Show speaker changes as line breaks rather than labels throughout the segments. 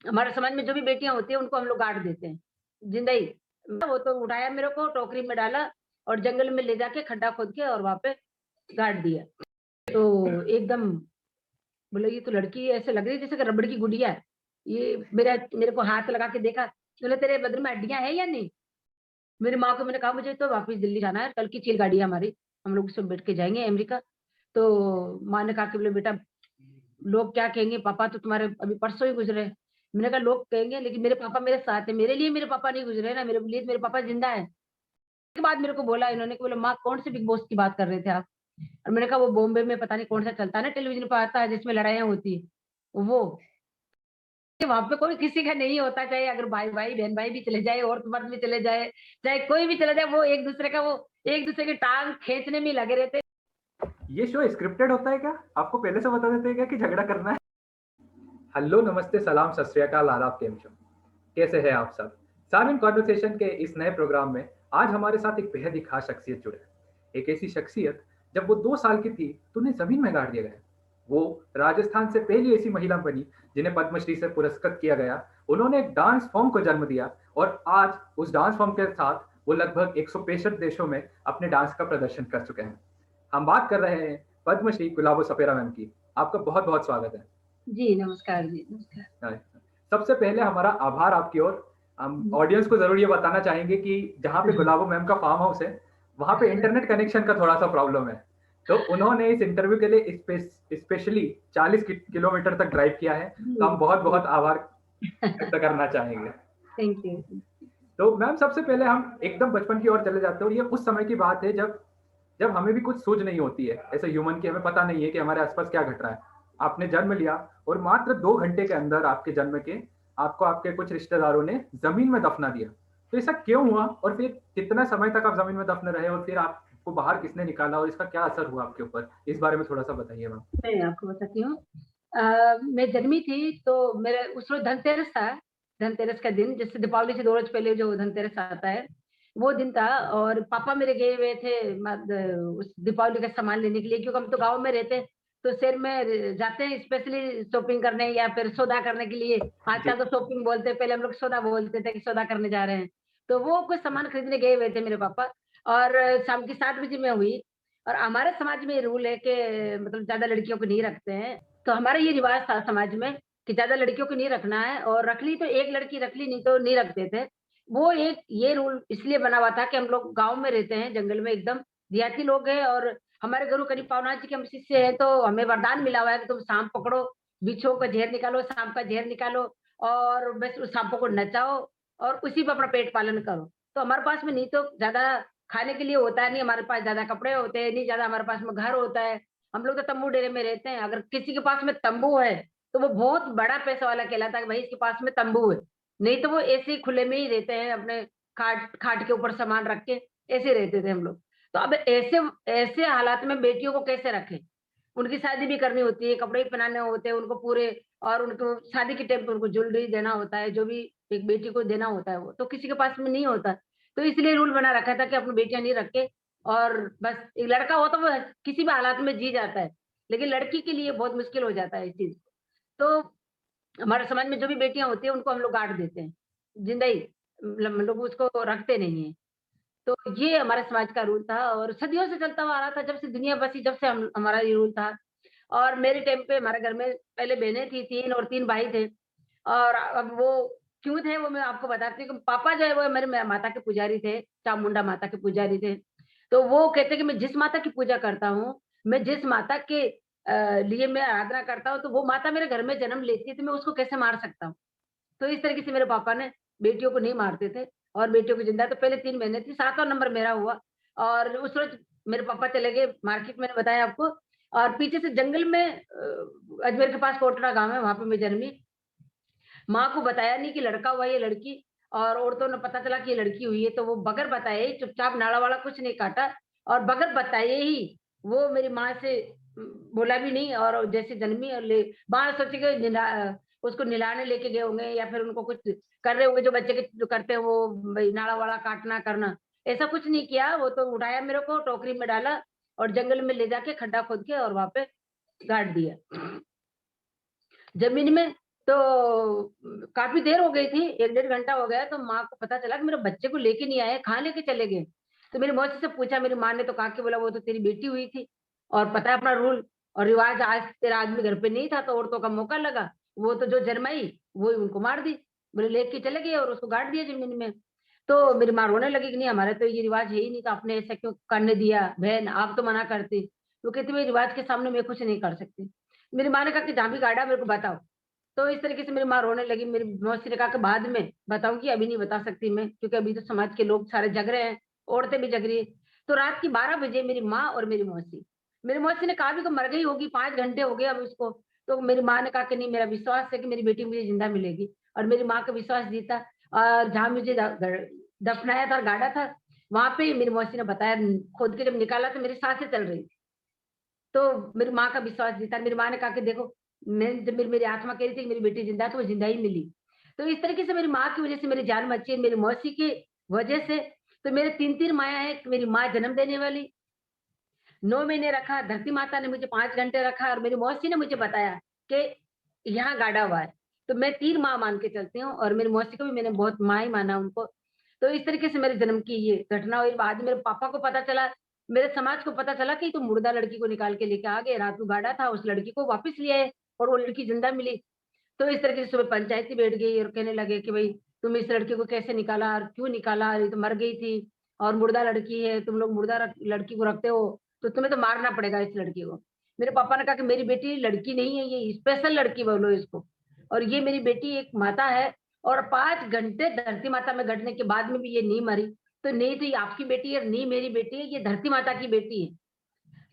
हमारे समाज में जो भी बेटियाँ होती हैं उनको हम लोग गाड़ देते हैं, जिंदा ही। वो तो उठाया मेरे को टोकरी में डाला और जंगल में ले जाके खड्डा खोद के और वहाँ पे गाड़ दिया। तो एकदम बोले ये तो लड़की ऐसे लग रही है जैसे कि रबड़ की गुड़िया है। ये मेरे को हाथ लगा के देखा, बोले तेरे बदन में हड्डियाँ हैं या नहीं? मेरी माँ को मैंने कहा मुझे तो वापस दिल्ली जाना है, कल की चिल गाड़ी है हमारी, हम लोग उसमें बैठ के जाएँगे अमेरिका। तो माँ ने कहा कि बोले बेटा लोग क्या कहेंगे, पापा तो तुम्हारे अभी परसों ही गुज़रे। मैंने कहा लोग कहेंगे लेकिन मेरे पापा मेरे साथ हैं, मेरे लिए मेरे पापा नहीं गुज़रे ना, मेरे लिए तो मेरे पापा ज़िंदा हैं। उसके बाद मेरे को बोला इन्होंने कि बोले माँ कौन से बिग बॉस की बात कर रहे थे आप? और मैंने कहा वो बॉम्बे में पता नहीं कौन-सा चलता है ना टेलीविज़न पे आता है जिसमें लड़ाइयाँ होती हैं, वो। वहाँ पे कोई किसी का नहीं होता, चाहे अगर भाई-भाई, बहन-भाई भी चले जाए, औरत-मर्द भी चले जाए, चाहे कोई भी चले जाए, वो एक दूसरे की टाँग खींचने में ही लगे रहते हैं।
ये शो स्क्रिप्टेड होता है क्या? आपको पहले से बता देते हैं क्या कि झगड़ा करना है? हेलो, नमस्ते, सलाम, सत श्री अकाल, आदाब, केम छो? कैसे हैं आप सब? सामिन कॉन्वर्सेशन के इस नए प्रोग्राम में आज हमारे साथ एक बेहद ही खास शख्सियत जुड़े हैं। एक ऐसी शख्सियत जब वो 2 साल की थी तो उन्हें ज़मीन में गाड़ दिया गया। वो राजस्थान से पहली ऐसी महिला बनी जिन्हें पद्मश्री से पुरस्कृत किया गया। उन्होंने एक डांस फॉर्म को जन्म दिया और आज उस डांस फॉर्म के साथ वो लगभग 165 देशों में अपने डांस का प्रदर्शन कर चुके हैं। हम बात कर रहे हैं पद्मश्री गुलाबो सपेरा मैम की। आपका बहुत-बहुत स्वागत है।
जी, नमस्कार जी, नमस्कार।
हाँ, सबसे पहले हमारा आभार आपकी ओर। हम
हुँ।
ऑडियंस को ज़रूर ये बताना चाहेंगे कि जहाँ पे गुलाबो मैम का फार्म हाउस है, वहाँ पे इंटरनेट कनेक्शन का थोड़ा-सा प्रॉब्लम है। तो उन्होंने इस इंटरव्यू के लिए स्पेशली 40 किलोमीटर तक ड्राइव किया है, तो
जी,
हम बहुत-बहुत आभार व्यक्त करना चाहेंगे।
Thank you.
तो मैम सबसे पहले हम एकदम बचपन की ओर चले जाते हैं और ये उस समय की बात है जब जब हमें भी कुछ सूझ नहीं होती है, ऐसे ह्यूमन की हमें पता नहीं है कि हमारे आस-पास क्या घट रहा है। आपने जन्म लिया और मात्र 2 घंटे के अंदर आपके जन्म के आपको आपके कुछ रिश्तेदारों ने ज़मीन में दफ़ना दिया। तो ऐसा क्यों हुआ और फिर कितना समय तक आप ज़मीन में दफ़न रहे और फिर आपको बाहर किसने निकाला और इसका क्या असर हुआ आपके ऊपर? इस बारे में थोड़ा-सा बताइए मैम।
मैं आपको बताती हूँ। मैं जन्मी थी तो मेरे उस रोज़ धनतेरस था, धनतेरस का दिन जैसे दीपावली से 2 रोज़ पहले जो धनतेरस आता है, वो दिन था और पापा मेरे गए हुए थे उस दीपावली का सामान लेने के लिए क्योंकि हम तो गाँव में रहते हैं, तो शहर में जाते हैं स्पेशली शॉपिंग करने या फिर सौदा करने के लिए।
जी।
आजकल तो शॉपिंग बोलते हैं, पहले हम लोग सौदा बोलते थे कि सौदा करने जा रहे हैं। तो वो कुछ सामान खरीदने गए हुए थे मेरे पापा और शाम की 7 बजे मैं हुई और हमारे समाज में ये रूल है कि मतलब ज़्यादा लड़कियों को नहीं रखते हैं। तो हमारा ये रिवाज था समाज में कि ज़्यादा लड़कियों को नहीं रखना है और रख ली तो 1 लड़की रख ली, नहीं तो नहीं रखते थे। वो एक ये रूल इसलिए बना हुआ था कि हम लोग गाँव में रहते हैं, जंगल में एकदम देहाती लोग हैं और हमारे गुरु करीब पावनाथ जी के हम शिष्य हैं, तो हमें वरदान मिला हुआ है कि तुम साँप पकड़ो, बिच्छू का ज़हर निकालो, साँप का ज़हर निकालो और बस उस साँपों को नचाओ और उसी पे अपना पेट पालन करो। तो हमारे पास में नहीं तो ज़्यादा खाने के लिए होता है, नहीं हमारे पास ज़्यादा कपड़े होते हैं, नहीं ज़्यादा हमारे पास में घर होता है। हम लोग तो तम्बू डेरे में रहते हैं। अगर किसी के पास में तम्बू है, तो वो बहुत बड़ा पैसा वाला कहलाता है कि भाई इसके पास में तम्बू है। नहीं तो वो ऐसे ही खुले में ही रहते हैं अपने खाट खाट के ऊपर सामान रख के, ऐसे रहते थे हम लोग। तो अब ऐसे ऐसे हालात में बेटियों को कैसे रखें? उनकी शादी भी करनी होती है, कपड़े भी पहनाने होते हैं उनको पूरे और उनको शादी के टाइम पे उनको ज्वेलरी देना होता है, जो भी एक बेटी को देना होता है वो, तो किसी के पास में नहीं होता। तो इसलिए रूल बना रखा था कि अपनी बेटियाँ नहीं रख के और बस एक लड़का हो तो वो किसी भी हालात में जी जाता है, लेकिन लड़की के लिए बहुत मुश्किल हो जाता है ये चीज़। तो हमारे समाज में जो भी बेटियाँ होती हैं उनको हम लोग गाड़ देते हैं, ज़िंदा ही मतलब हम लोग उसको रखते नहीं हैं। तो ये हमारे समाज का रूल था और सदियों से चलता हुआ आ रहा था, जब से दुनिया बसी जब से हम हमारा ये रूल था। और मेरे टाइम पे हमारे घर में पहले बहनें थी 3 और 3 भाई थे और अब वो क्यों थे वो मैं आपको बताती हूँ कि पापा जो है वो मेरे माता के पुजारी थे, चामुंडा माता के पुजारी थे। तो वो कहते कि मैं जिस माता की पूजा करता हूँ, मैं जिस माता के लिए मैं आराधना करता हूँ, तो वो माता मेरे घर में जन्म लेती है, तो मैं उसको कैसे मार सकता हूँ? तो इस तरीके से मेरे पापा ने बेटियों को नहीं मारते थे और बेटियों को ज़िंदा तो पहले 3 बहनें थी, 7वाँ नंबर मेरा हुआ और उस रोज़ मेरे पापा चले गए मार्केट मैंने बताया आपको और पीछे से जंगल में अजमेर के पास कोटड़ा गाँव है, वहाँ पे मैं जन्मी। माँ को बताया नहीं कि लड़का हुआ या लड़की और औरतों ने पता चला कि ये लड़की हुई है, तो वो बगैर बताए ही चुपचाप नाड़ा-वाड़ा कुछ नहीं काटा और बगैर बताए ही वो मेरी माँ से बोला भी नहीं और जैसे जन्मी और ले माँ सोची कि उसको नहलाने लेके गए होंगे या फिर उनको कुछ कर रहे होंगे जो बच्चे के जो करते हैं वो भई नाड़ा-वाड़ा काटना करना। ऐसा कुछ नहीं किया, वो तो उठाया मेरे को टोकरी में डाला और जंगल में ले जाके खड्डा खोद के और वहाँ पे गाड़ दिया। ज़मीन में तो काफ़ी देर हो गई थी, 1 डेढ़ घंटा हो गया, तो माँ को पता चला कि मेरे बच्चे को लेके नहीं आए, कहाँ लेके चले गए? तो मेरी मौसी से पूछा, मेरी माँ ने तो कहा कि बोला वो तो तेरी बेटी हुई थी और पता है अपना रूल और रिवाज, आज तेरा आदमी घर पे नहीं था तो औरतों का मौका लगा, वो तो जो जन्माई वही उनको मार दी। बोले लेके चले गए और उसको गाड़ दिया ज़मीन में। तो मेरी माँ रोने लगी कि नहीं हमारा तो ये रिवाज है ही नहीं, तो आपने ऐसा क्यों करने दिया? बहन आप तो मना करती। वो कहती मैं रिवाज के सामने मैं कुछ नहीं कर सकती। मेरी माँ ने कहा कि जहाँ भी गाड़ा मेरे को बताओ। तो इस तरीके से मेरी माँ रोने लगी। मेरी मौसी ने कहा कि बाद में बताऊँगी, अभी नहीं बता सकती मैं, क्योंकि अभी तो समाज के लोग सारे जग रहे हैं, औरतें भी जग रही हैं। तो रात की 12 बजे मेरी मौसी ने कहा भी तो मर गई होगी, 5 घंटे हो गए अब उसको। तो मेरी माँ ने कहा कि नहीं मेरा विश्वास है कि मेरी बेटी मुझे ज़िंदा मिलेगी और मेरी माँ का विश्वास जीता। और जहाँ मुझे दफनाया था और गाड़ा था, वहाँ पे मेरी मौसी ने बताया, खोद के जब निकाला तो मेरी साँसें चल रही थी। तो मेरी माँ का विश्वास जीता। मेरी माँ ने कहा कि देखो, मैं जब मेरी आत्मा कह रही थी कि मेरी बेटी ज़िंदा है, तो वो ज़िंदा ही मिली। तो इस तरीके से मेरी माँ की वज़ह से मेरी जान बची है, मेरी मौसी की वज़ह से। तो मेरे 3-3 माँया हैं, मेरी माँ जन्म देने वाली, 9 महीने रखा, धरती माता ने मुझे 5 घंटे रखा और मेरी मौसी ने मुझे बताया कि यहाँ गाड़ा हुआ है। तो मैं 3 माँ मान के चलती हूँ और मेरी मौसी को भी मैंने बहुत माँ ही माना उनको। तो इस तरीके से मेरे जन्म की ये घटना हुई। बाद में मेरे पापा को पता चला, मेरे समाज को पता चला कि तो मुर्दा लड़की को निकाल के लेके आ गए, रात को गाड़ा था, उस लड़की को वापस ले आए और वो लड़की जिंदा मिली। तो इस तरीके से सुबह पंचायती बैठ गई और कहने लगे कि भई तुम इस लड़की को कैसे निकाला और क्यों निकाला? ये तो मर गई थी और मुर्दा लड़की है, तुम लोग मुर्दा लड़की को रखते हो, तो तुम्हें तो मारना पड़ेगा इस लड़की को। मेरे पापा ने कहा कि मेरी बेटी लड़की नहीं है, ये स्पेशल लड़की बोलो इसको और ये मेरी बेटी एक माता है और 5 घंटे धरती माता में गड़ने के बाद में भी ये नहीं मरी, तो नहीं तो ये आपकी बेटी है, नहीं मेरी बेटी है, ये धरती माता की बेटी है।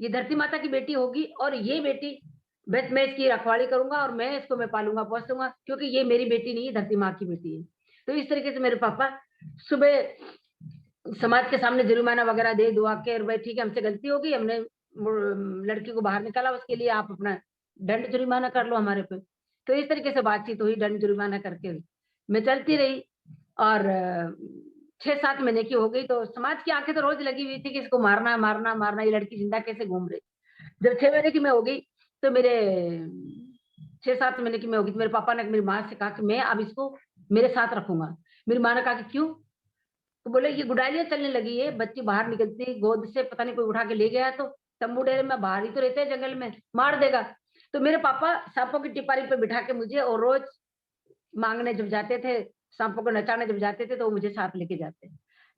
ये धरती माता की बेटी होगी और ये बेटी, बस मैं इसकी रखवाली करूँगा और मैं इसको मैं पालूँगा, पोसूँगा, क्योंकि ये मेरी बेटी नहीं है, धरती माँ की बेटी है। तो इस तरीके से मेरे पापा सुबह समाज के सामने जुर्माना वगैरह दे दुआ के और भाई ठीक है हमसे गलती हो गई, हमने लड़की को बाहर निकाला, उसके लिए आप अपना दंड जुर्माना कर लो हमारे पे। तो इस तरीके से बातचीत हुई, दंड जुर्माना करके मैं चलती रही और 6-7 महीने की हो गई तो समाज की आँखें तो रोज़ लगी हुई थी कि इसको मारना, मारना, मारना, ये लड़की ज़िंदा कैसे घूम रही। जब 6 महीने की मैं हो गई, तो मेरे 6-7 महीने की मैं हो गई, तो मेरे पापा ने मेरी माँ से कहा कि मैं अब इसको मेरे साथ रखूँगा। मेरी माँ ने कहा कि क्यों? तो बोले ये गुडालियाँ चलने लगी है, बच्ची बाहर निकलती, गोद से पता नहीं कोई उठा के ले गया तो, तम्बू डेरे में बाहर ही तो रहते हैं जंगल में, मार देगा। तो मेरे पापा साँपों की टिपारी पे बिठा के मुझे और रोज़ माँगने जब जाते थे, साँपों को नचाने जब जाते थे, तो वो मुझे साथ लेके जाते।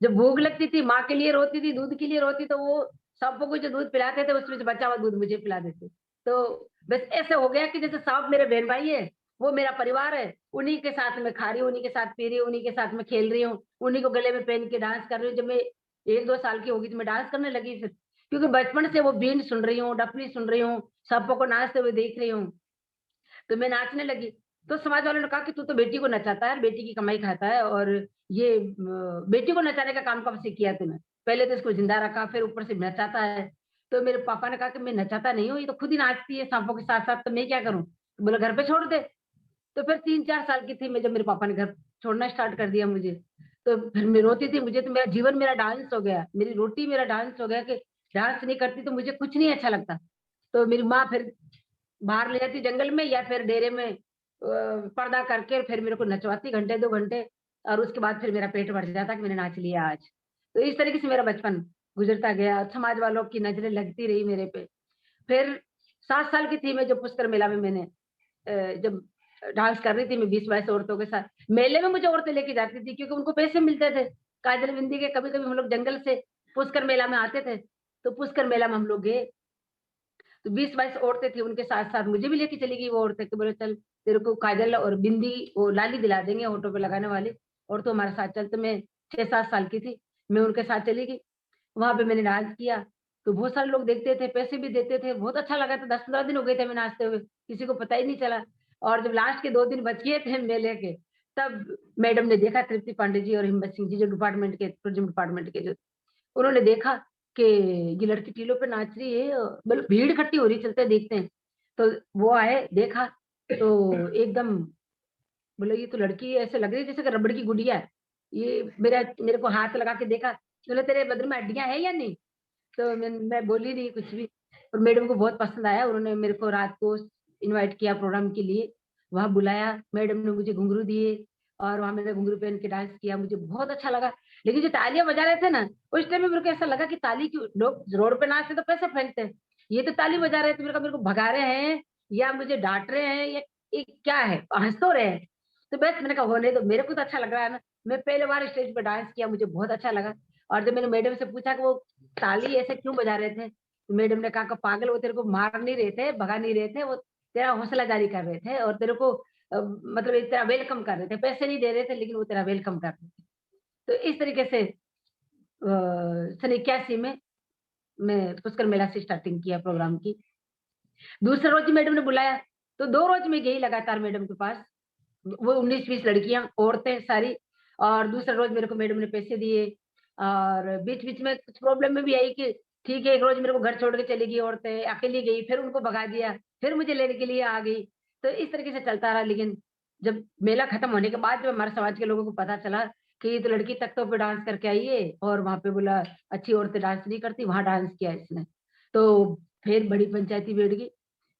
जब भूख लगती थी, माँ के लिए रोती थी, दूध के लिए रोती, तो वो साँपों को जो दूध पिलाते थे, उसमें से बचा हुआ दूध मुझे पिला देते। तो बस ऐसे हो गया कि जैसे साँप मेरे बहन-भाई है, वो मेरा परिवार है, उन्हीं के साथ मैं खा रही हूँ, उन्हीं के साथ पी रही हूँ, उन्हीं के साथ मैं खेल रही हूँ, उन्हीं को गले में पहन के डांस कर रही हूँ। जब मैं 1-2 साल की हो गई, तो मैं डांस करने लगी फिर, क्योंकि बचपन से वो बीन सुन रही हूँ, डफली सुन रही हूँ, साँपों को नाचते हुए देख रही हूँ। तो मैं नाचने लगी। तो समाज वालों ने कहा कि तू तो बेटी को नचाता है, बेटी की कमाई खाता है और ये बेटी को नचाने का काम कब से किया तूने? पहले तो इसको ज़िंदा रखा, फिर ऊपर से नचाता है। तो मेरे पापा ने कहा कि मैं नचाता नहीं हूँ, ये तो खुद ही नाचती है सांपों के साथ-साथ, तो मैं क्या करूँ? तो बोला घर पे छोड़ दे। तो फिर 3-4 साल की थी मैं जब मेरे पापा ने घर छोड़ना स्टार्ट कर दिया मुझे। तो फिर मैं रोती थी, मुझे तो मेरा जीवन मेरा डांस हो गया। मेरी रोटी मेरा डांस हो गया कि डांस नहीं करती तो मुझे कुछ नहीं अच्छा लगता। तो मेरी माँ फिर बाहर ले जाती जंगल में या फिर डेरे में पर्दा करके फिर मेरे को नचवाती घंटे 2 घंटे और उसके बाद फिर मेरा पेट भर जाता कि मैंने नाच लिया आज। तो इस तरीके से मेरा बचपन गुज़रता गया। समाज वालों की नज़रें लगती रही मेरे पे। फिर 7 साल की थी मैं जब पुष्कर मेला में मैंने जब डांस कर रही थी मैं 20-22 औरतों के साथ। मेले में मुझे औरतें लेके जाती थी क्योंकि उनको पैसे मिलते थे। काजल बिंदी के कभी-कभी हम लोग जंगल से पुष्कर मेला में आते थे। तो पुष्कर मेला में हम लोग गए। तो 20-22 औरतें थी, उनके साथ-साथ मुझे भी लेके चली गई वो औरतें कि बोले चल तेरे को काजल और बिंदी वो लाली दिला देंगे होठों पे लगाने वाली और तू हमारे साथ चल। तो मैं 6-7 साल की थी, मैं उनके साथ चली गई। वहाँ पे मैंने डांस किया, तो बहुत सारे लोग देखते थे, पैसे भी देते थे, बहुत अच्छा लगा था। 10-15 दिन हो गए थे हमें नाचते हुए, किसी को पता ही नहीं चला। और जब लास्ट के 2 दिन बच गए थे मेले के, तब मैडम ने देखा, तृप्ति पांडे जी और हिम्मत सिंह जी जो डिपार्टमेंट के टूरिज़्म डिपार्टमेंट के जो, उन्होंने देखा कि ये लड़की टीलों पे नाच रही है, मतलब भीड़ इकट्ठी हो रही है, चलते देखते हैं। तो वो आए, देखा, तो एकदम बोले ये तो लड़की ऐसे लग रही है जैसे कि रबड़ की गुड़िया है। ये मेरे को हाथ लगा के देखा, बोले तेरे बदन में हड्डियाँ हैं या नहीं? तो मैं बोली नहीं कुछ भी और मैडम को बहुत पसंद आया। उन्होंने मेरे को रात को इनवाइट किया प्रोग्राम के लिए वहाँ बुलाया, मैडम ने मुझे घुंघरू दिए और वहाँ मैंने घुंघरू पहन के डांस किया, मुझे बहुत अच्छा लगा। लेकिन जो तालियाँ बजा रहे थे ना, उस टाइम में मेरे को ऐसा लगा कि ताली क्यों लोग रोड पे नाचते तो कैसे फेंकते हैं? ये तो ताली बजा रहे थे, मेरे को भगा रहे हैं या मुझे डाँट रहे हैं या ये क्या है? हँस तो रहे हैं। तो बस मैंने कहा होने दो, मेरे को तो अच्छा लग रहा है ना। मैं पहली बार स्टेज पे डांस किया, मुझे बहुत अच्छा लगा और जब मैंने मैडम से पूछा कि वो ताली ऐसे क्यों बजा रहे थे? तो मैडम ने कहा कि पागल वो तेरे को मार नहीं रहे थे, भगा नहीं रहे थे, वो तेरा हौसला जारी कर रहे थे और तेरे को मतलब एक तेरा वेलकम कर रहे थे। पैसे नहीं दे रहे थे लेकिन वो तेरा वेलकम कर रहे थे। तो इस तरीके से सन 81 में मैं पुष्कर मेला से स्टार्टिंग किया प्रोग्राम की। दूसरे रोज़ मैडम ने बुलाया, तो 2 रोज़ मैं गई लगातार मैडम के पास। वो 19-20 लड़कियाँ, औरतें सारी और दूसरे रोज़ मेरे को मैडम ने पैसे दिए और बीच-बीच में कुछ प्रॉब्लम में भी आई कि ठीक है, एक रोज़ मेरे को घर छोड़ के चली गई औरतें, अकेली गई, फिर उनको भगा दिया, फिर मुझे लेने के लिए आ गई। तो इस तरीके से चलता रहा लेकिन जब मेला खत्म होने के बाद जब हमारे समाज के लोगों को पता चला कि ये तो लड़की तख्तों पे डांस करके आई है और वहाँ पे बोला अच्छी औरतें डांस नहीं करती, वहाँ डांस किया इसने। तो फिर बड़ी पंचायती बैठ गई।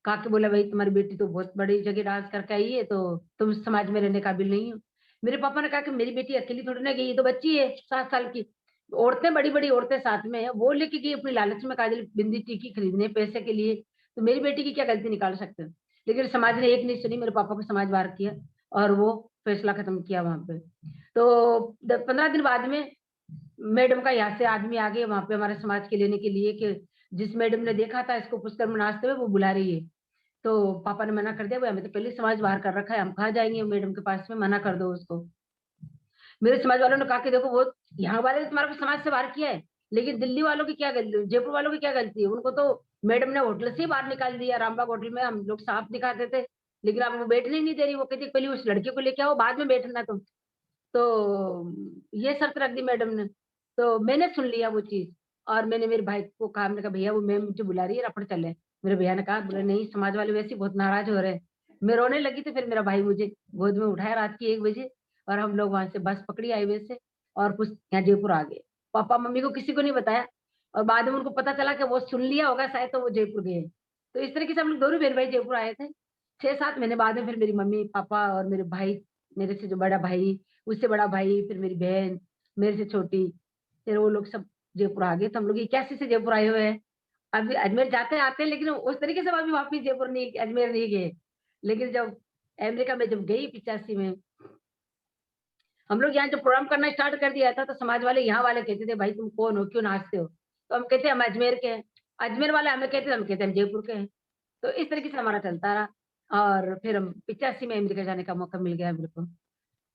काके बोला भाई तुम्हारी बेटी तो बहुत बड़ी जगह डांस करके आई है, तो तुम समाज में रहने काबिल नहीं हो। मेरे पापा ने कहा कि मेरी बेटी अकेली थोड़ी ना गई, ये तो बच्ची है 7 साल की। औरतें बड़ी-बड़ी औरतें साथ में हैं, वो लेके गई अपनी लालच में काजल, बिंदी, टीकी खरीदने पैसे के लिए, तो मेरी बेटी की क्या गलती निकाल सकते हो? लेकिन समाज ने एक नहीं सुनी, मेरे पापा को समाज बाहर किया और वो फैसला खत्म किया वहाँ पे। तो द 15 दिन बाद में मैडम का यहाँ से आदमी आ गए वहाँ पे हमारे समाज के लेने के लिए कि जिस मैडम ने देखा था इसको पुष्कर में नाचते हुए वो बुला रही है। तो पापा ने मना कर दिया, "भई हमें तो पहले ही समाज बाहर कर रखा है, हम कहाँ जाएँगे मैडम के पास में, मना कर दो उसको।" मेरे समाज वालों ने कहा कि देखो वो यहाँ वाले ने तुम्हारे को समाज से बाहर किया है, लेकिन दिल्ली वालों की क्या गलती, जयपुर वालों की क्या गलती है? उनको तो मैडम ने होटल से ही बाहर निकाल दिया, रामबाग होटल में हम लोग साफ दिखाते थे, लेकिन अब वो बैठने ही नहीं दे रही, वो कहती पहले उस लड़के को लेके आओ, बाद में बैठना तुम। तो ये शर्त रख दी मैडम ने। तो मैंने सुन लिया वो चीज़ और मैंने मेरे भाई को कहा, मैंने कहा भैया वो मैम मुझे बुला रही है, रफड़ चले। मेरे भैया ने कहा, बोले नहीं समाज वाले वैसे ही बहुत नाराज़ हो रहे हैं। मैं रोने लगी तो फिर मेरा भाई मुझे गोद में उठाया रात की 1 बजे और हम लोग वहाँ से बस पकड़ी हाईवे से और कुछ यहाँ जयपुर आ गए। पापा-मम्मी को किसी को नहीं बताया और बाद में उनको पता चला कि वो सुन लिया होगा शायद तो वो जयपुर गए। तो इस तरीके से हम लोग दोनों बहन-भाई जयपुर आए थे। 6-7 महीने बाद में फिर मेरी मम्मी-पापा और मेरे भाई, मेरे से जो बड़ा भाई, उससे बड़ा भाई, फिर मेरी बहन, मेरे से छोटी, फिर वो लोग सब जयपुर आ गए। तो हम लोग 81 से जयपुर आए हुए हैं। अभी अजमेर जाते-आते हैं लेकिन उस तरीके से अभी वापिस जयपुर नहीं, अजमेर नहीं गए। लेकिन जब अमेरिका में जब गई 85 में, हम लोग यहाँ जब प्रोग्राम करना स्टार्ट कर दिया था तो समाज वाले यहाँ वाले कहते थे, "भाई तुम कौन हो? क्यों नाचते हो?" तो हम कहते हम अजमेर के हैं। अजमेर वाले हमें कहते, हम कहते हम जयपुर के हैं। तो इस तरीके से हमारा चलता रहा और फिर हम 85 में अमेरिका जाने का मौका मिल गया मेरे को।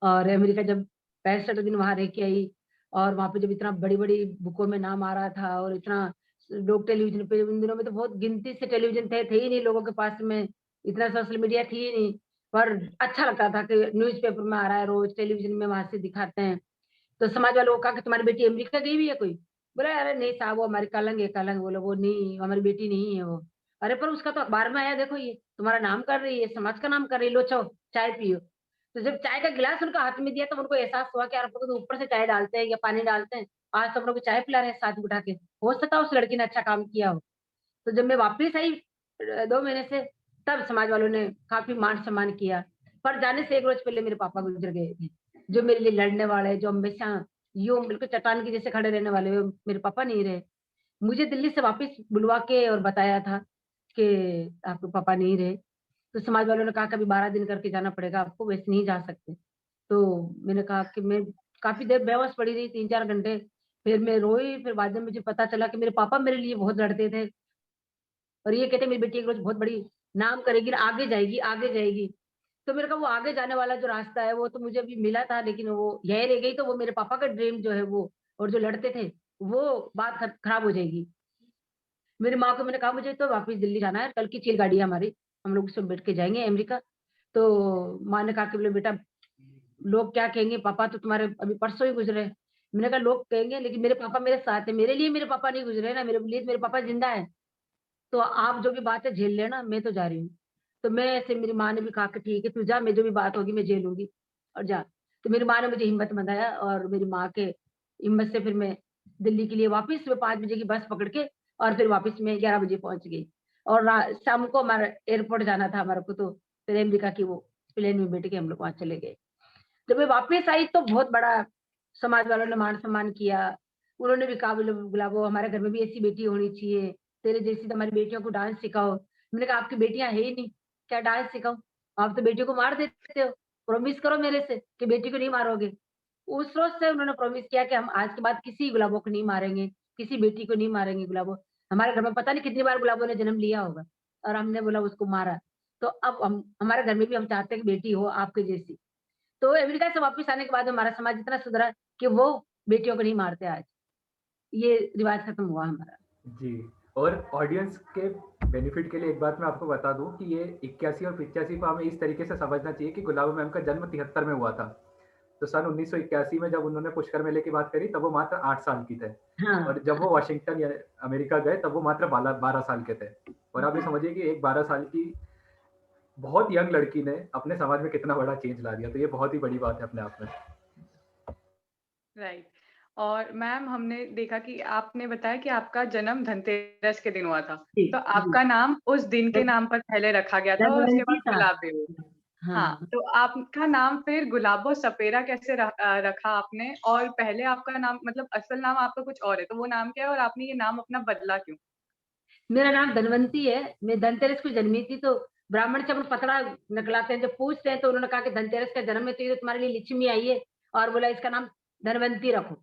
और अमेरिका जब 65 दिन वहाँ रह के आई और वहाँ पे जब इतना बड़ी-बड़ी बुकों में नाम आ रहा था और इतना लोग टेलीविज़न पे, उन दिनों में तो बहुत गिनती से टेलीविज़न थे ही नहीं लोगों के पास में, इतना सोशल मीडिया थी ही नहीं। पर अच्छा लगता था कि न्यूज़पेपर में आ रहा है रोज़, टेलीविज़न में वहाँ से दिखाते हैं। तो समाज वालों को कहा कि तुम्हारी बेटी अमेरिका गई हुई है कोई? बोला अरे नहीं साहब वो हमारी कलंक है कलंक। बोले वो नहीं, हमारी बेटी नहीं है वो। अरे पर उसका तो अखबार में आया देखो ये, तुम्हारा नाम कर रही है, समाज का नाम कर रही है, लो चाय पियो। तो जब चाय का गिलास उनका हाथ में दिया तो उनको एहसास हुआ कि यार हम लोग तो ऊपर से चाय डालते हैं या पानी डालते हैं, आज तो हम लोग को चाय पिला रहे हैं साथ में बिठा के। हो सकता है उस लड़की ने अच्छा काम किया हो। तो जब मैं वापस आई 2 महीने से, तब समाज वालों ने काफ़ी मान-सम्मान किया। पर जाने से 1 रोज़ पहले मेरे पापा गुज़र गए थे। जो मेरे लिए लड़ने वाले, जो हमेशा यूँ बिल्कुल चट्टान के जैसे खड़े रहने वाले, वो मेरे पापा नहीं रहे। मुझे दिल्ली से वापस बुलवा के और बताया था कि आपके पापा नहीं रहे। तो समाज वालों ने कहा कि अभी 12 दिन करके जाना पड़ेगा आपको, वैसे नहीं जा सकते। तो मैंने कहा कि मैं काफ़ी देर बेहोश पड़ी रही 3-4 घंटे। फिर मैं रोई, फिर बाद में मुझे पता चला कि मेरे पापा मेरे लिए बहुत लड़ते थे। और ये कहते मेरी बेटी एक रोज़ बहुत बड़ी नाम करेगी, आगे जाएगी, आगे जाएगी। तो मैंने कहा वो आगे जाने वाला जो रास्ता है वो तो मुझे अभी मिला था लेकिन वो यहीं रह गई तो वो मेरे पापा का ड्रीम जो है वो और जो लड़ते थे, वो बात खराब हो जाएगी। मेरी माँ को मैंने कहा मुझे तो वापस दिल्ली जाना है, कल की चील गाड़ी है हमारी, हम लोग उसमें बैठ के जाएँगे अमेरिका। तो माँ ने कहा कि बोले बेटा लोग क्या कहेंगे, पापा तो तुम्हारे अभी परसों ही गुज़रे। मैंने कहा लोग कहेंगे लेकिन मेरे पापा मेरे साथ हैं, मेरे लिए मेरे पापा नहीं गुज़रे ना, मेरे लिए मेरे पापा ज़िंदा हैं। तो आप जो भी बात है झेल लेना, मैं तो जा रही हूँ। तो मैं ऐसे मेरी माँ ने भी कहा कि ठीक है तू जा, मैं जो भी बात होगी मैं झेलूँगी और जा। तो मेरी माँ ने मुझे हिम्मत बँधाया और मेरी माँ के हिम्मत से फिर मैं दिल्ली के लिए वापस सुबह 5 बजे की बस पकड़ के और फिर वापस मैं 11 बजे पहुँच गई। और रा शाम को हमारा एयरपोर्ट जाना था हमारे को तो फिर अमेरिका की वो प्लेन में बैठ के हम लोग वहाँ चले गए। जब मैं वापस आई तो बहुत बड़ा समाज वालों ने मान-सम्मान किया। उन्होंने भी कहा बोले गुलाबो हमारे घर में भी ऐसी बेटी होनी चाहिए, तेरे जैसी तो हमारी बेटियों को डांस सिखाओ। मैंने कहा आपकी बेटियाँ है ही नहीं, क्या डांस सिखाऊँ? आप तो बेटियों को मार देते हो, प्रॉमिस करो मेरे से कि बेटी को नहीं मारोगे। उस रोज़ से उन्होंने प्रॉमिस किया कि हम आज के बाद किसी गुलाबो को नहीं मारेंगे, किसी बेटी को नहीं मारेंगे गुलाबो। हमारे घर में पता नहीं कितनी बार गुलाबो ने जन्म लिया होगा और हमने बोला उसको मारा। तो अब हम हमारे घर में भी हम चाहते हैं कि बेटी हो आपके जैसी। तो अमेरिका से वापस आने के बाद हमारा समाज इतना सुधरा कि वो बेटियों को नहीं मारते आज। ये रिवाज खत्म हुआ हमारा।
जी, और ऑडियंस के बेनिफिट के लिए एक बात मैं आपको बता दूँ कि ये 81 और 85 को हमें इस तरीके से समझना चाहिए कि गुलाबो मैम का जन्म 73 में हुआ था। तो सन 1981 में जब उन्होंने पुष्कर मेले की बात करी तब वो मात्र 8 साल की थे
हाँ,
और जब वो वाशिंगटन या अमेरिका गए तब वो मात्र 12 साल के थे। और आप ये समझिए कि एक 12 साल की बहुत यंग लड़की ने अपने समाज में कितना बड़ा चेंज ला दिया, तो ये बहुत ही बड़ी बात है अपने आप में।
राइट। और मैम हमने देखा कि आपने बताया कि आपका जन्म धनतेरस के दिन हुआ था।
जी,
तो
जी।
आपका नाम उस दिन के नाम पर पहले रखा गया था और उसके
धनवंतरी
बाद
था।
गुलाबी हुई। हाँ,
हाँ।
तो आपका नाम फिर गुलाबो सपेरा कैसे रखा आपने? और पहले आपका नाम मतलब असल नाम आपका कुछ और है, तो वो नाम क्या है और आपने ये नाम अपना बदला क्यों?
मेरा नाम धनवंती है। मैं धनतेरस को जन्मी थी तो ब्राह्मण से अपन पतड़ा निकलाते हैं, जब पूछते हैं तो उन्होंने कहा कि धनतेरस का जन्म है तो ये तो तुम्हारे लिए लक्ष्मी आई है और बोला इसका नाम धनवंती रखो।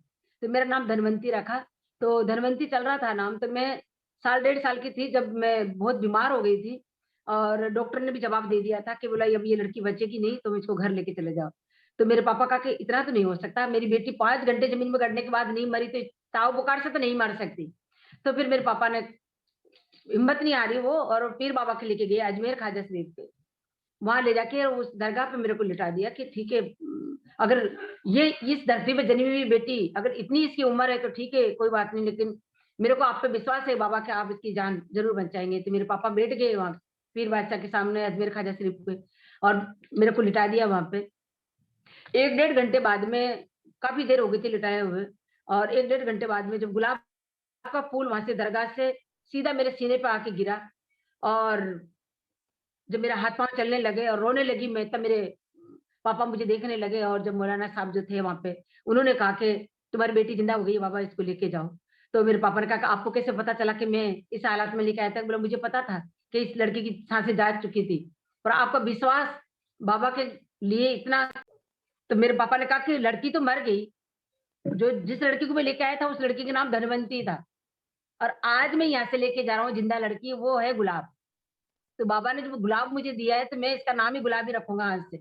तो मेरा नाम धनवंती रखा। तो धनवंती चल रहा था नाम, तो मैं साल डेढ़ साल की थी जब मैं बहुत बीमार हो गई थी और डॉक्टर ने भी जवाब दे दिया था कि बोला अब ये लड़की बचेगी नहीं, तुम इसको घर लेके चले जाओ। तो मेरे पापा कहा कि इतना तो नहीं हो सकता, मेरी बेटी 5 घंटे ज़मीन में गड़ने के बाद नहीं मरी तो ताव बुखार से तो नहीं मर सकती। तो फिर मेरे पापा ने हिम्मत नहीं आ रही वो और पीर बाबा के लेके गए अजमेर ख्वाजा शरीफ पे। वहाँ ले जाके उस दरगाह पे मेरे को लिटा दिया कि ठीक है, अगर ये इस धरती पे जन्मी हुई बेटी अगर इतनी इसकी उम्र है तो ठीक है, कोई बात नहीं, लेकिन मेरे को आप पे विश्वास है बाबा कि आप इसकी जान ज़रूर बचाएँगे। तो मेरे पापा बैठ गए वहाँ पीर बादशाह के सामने अजमेर ख्वाजा शरीफ पे और मेरे को लिटा दिया वहाँ पे। 1 डेढ़ घंटे बाद में काफ़ी देर हो गई थी लिटाए हुए और 1 डेढ़ घंटे बाद में जब गुलाब का फूल वहाँ से दरगाह से सीधा मेरे सीने पे आके गिरा और जब मेरा हाथ-पाँव चलने लगे और रोने लगी मैं, तब मेरे पापा मुझे देखने लगे और जब मौलाना साहब जो थे वहाँ पे, उन्होंने कहा कि तुम्हारी बेटी ज़िंदा हो गई है बाबा, इसको लेके जाओ। तो मेरे पापा ने कहा कि आपको कैसे पता चला कि मैं इस हालत में लेके आया था? बोला मुझे पता था कि इस लड़की की साँसें जा चुकी थी, पर आपका विश्वास बाबा के लिए इतना। तो मेरे पापा ने कहा कि लड़की तो मर गई, जो जिस लड़की को मैं लेके आया था उस लड़की का नाम धनवंती था और आज मैं यहाँ से लेके जा रहा हूँ जिंदा लड़की, वो है गुलाब। तो बाबा ने जब गुलाब मुझे दिया है तो मैं इसका नाम ही गुलाब ही रखूँगा आज से।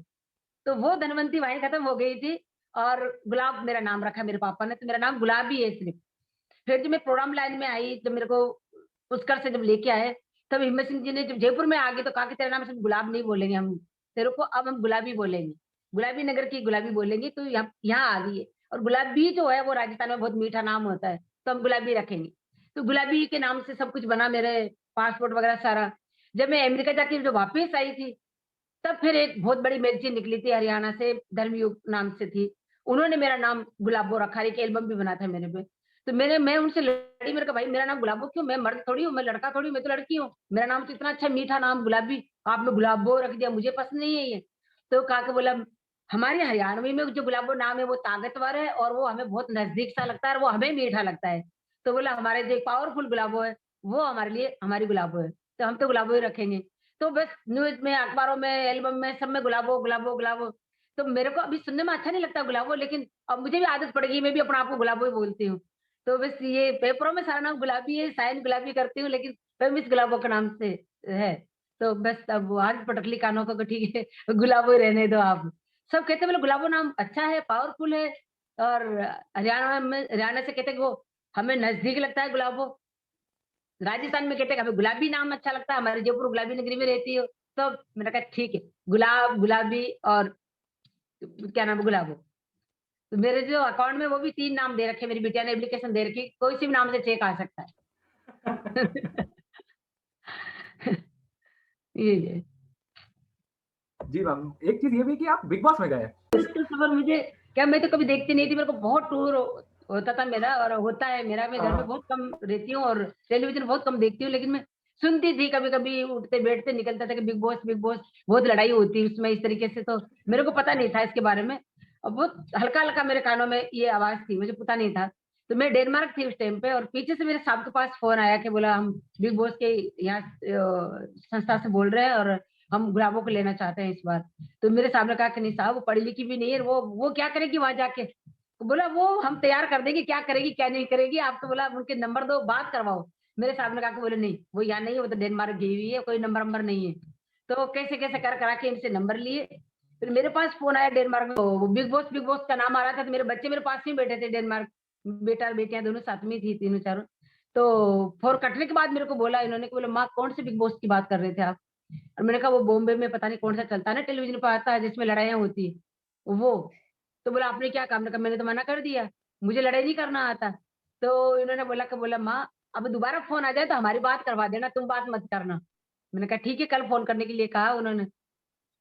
तो वो धनवंती वहीं खत्म हो गई थी और गुलाब मेरा नाम रखा मेरे पापा ने, तो मेरा नाम गुलाबी है सिर्फ़। फिर जब मैं प्रोग्राम लाइन में आई, जब मेरे को पुष्कर से जब लेके आए, तब हिम्मत सिंह जी ने जब जयपुर में आ गए तो कहा कि तेरा नाम सिर्फ़ गुलाब नहीं बोलेंगे हम, तेरे को अब हम गुलाबी बोलेंगे। गुलाबी नगर की गुलाबी बोलेंगे, तो यहाँ यहाँ आ गई है और गुलाबी जो है वो राजस्थान में बहुत मीठा नाम होता है, तो हम गुलाबी रखेंगे। तो गुलाबी के नाम से सब कुछ बना, मेरे पासपोर्ट वगैरह सारा। जब मैं अमेरिका जाके जो वापस आई थी, तब फिर एक बहुत बड़ी मैगज़ीन निकली थी हरियाणा से, धर्मयुग नाम से थी। उन्होंने मेरा नाम गुलाबो रखा, एक एल्बम भी बना था मेरे पे। तो मैं उनसे लड़ी, मैंने कहा भाई मेरा नाम गुलाबो क्यों? मैं मर्द थोड़ी हूँ, मैं लड़का थोड़ी हूँ, मैं तो लड़की हूँ। मेरा नाम तो इतना अच्छा मीठा नाम गुलाबी, आपने गुलाबो रख दिया, मुझे पसंद नहीं है ये। तो कहा के बोला हमारे हरियाणवी में जो गुलाबो नाम है वो ताकतवर है और वो हमें बहुत नज़दीक सा लगता है और वो हमें मीठा लगता है। तो बोला हमारे जो पावरफुल गुलाबो है, वो हमारे लिए हमारी गुलाबो है, तो हम तो गुलाबो ही रखेंगे। तो बस न्यूज़ में, अखबारों में, एल्बम में, सब में गुलाबो, गुलाबो, गुलाबो। तो मेरे को अभी सुनने में अच्छा नहीं लगता गुलाबो, लेकिन अब मुझे भी आदत पड़ गई, मैं भी अपने आप को गुलाबो ही बोलती हूँ। तो बस ये पेपरों में सारा नाम गुलाबी है, साइन गुलाबी करती हूँ, लेकिन फिर मिस गुलाबो के नाम से है। तो बस अब वो आदत पटक ली कानों को कि ठीक है, गुलाबो ही रहने दो आप। सब कहते हैं बोले गुलाबो नाम अच्छा है, पावरफुल है और हरियाणा से कहते हैं कि वो हमें नज़दीक लगता है गुलाबो। राजस्थान में कहते हैं कि हमें गुलाबी नाम अच्छा लगता है, हमारे जयपुर गुलाबी नगरी में रहती हो, तो मैंने कहा ठीक है, गुलाब, गुलाबी और क्या नाम है गुलाबो। तो मेरे जो अकाउंट में वो भी 3 नाम दे रखे हैं, मेरी बिटिया ने एप्लीकेशन दे रखी, कोई सी भी नाम से चेक आ सकता है। ये है।
जी मैम, एक चीज़ ये भी कि आप बिग बॉस में गए।
मुश्किल सफ़र मुझे क्या, मैं तो कभी देखती नहीं थी, मेरे को बहुत टूर होता था मेरा और होता है मेरा, मैं घर में
हाँ,
बहुत कम रहती हूँ और टेलीविज़न बहुत कम देखती हूँ, लेकिन मैं सुनती थी, कभी-कभी उठते बैठते निकलता था कि बिग बॉस बहुत लड़ाई होती है उसमें इस तरीके से, तो मेरे को पता नहीं था इसके बारे में। और बहुत हल्का-हल्का मेरे कानों में ये आवाज़ थी, मुझे पता नहीं था। तो मैं डेनमार्क थी उस टाइम पे और पीछे से मेरे साहब के पास फ़ोन आया कि बोला हम बिग बॉस के यहाँ संस्था से बोल रहे हैं और हम गुलाबों को लेना चाहते हैं इस बार। तो मेरे साहब ने कहा कि नहीं साहब वो पढ़ी लिखी भी नहीं है, वो क्या करेगी वहाँ जाके? तो बोला वो हम तैयार कर देंगे, क्या करेगी, क्या नहीं करेगी, आप तो बोला उनके नंबर दो, बात करवाओ। मेरे साहब ने कहा कि बोले नहीं, वो यहाँ नहीं है, वो तो डेनमार्क गई हुई है, कोई नंबर नहीं है। तो कैसे-कैसे कर करा के इनसे नंबर लिए। फिर मेरे पास फ़ोन आया डेनमार्क में, वो बिग बॉस का नाम आ रहा था, तो मेरे बच्चे मेरे पास में बैठे थे डेनमार्क। बेटा और बेटियाँ दोनों साथ में थी, तीनों चारों। तो फ़ोन कटने के बाद मेरे को बोला इन्होंने कि बोले माँ कौन से बिग बॉस की बात कर रहे थे आप? और मैंने कहा वो बॉम्बे में पता नहीं कौन-सा चलता है ना टेलीविज़न पे आता है जिसमें लड़ाइयाँ होती है, वो। तो बोला आपने क्या कहा? मैंने कहा मैंने तो मना कर दिया, मुझे लड़ाई नहीं करना आता। तो इन्होंने बोला माँ अब दोबारा फ़ोन आ जाए तो हमारी बात करवा देना, तुम बात मत करना। मैंने कहा ठीक है, कल फ़ोन करने के लिए कहा उन्होंने।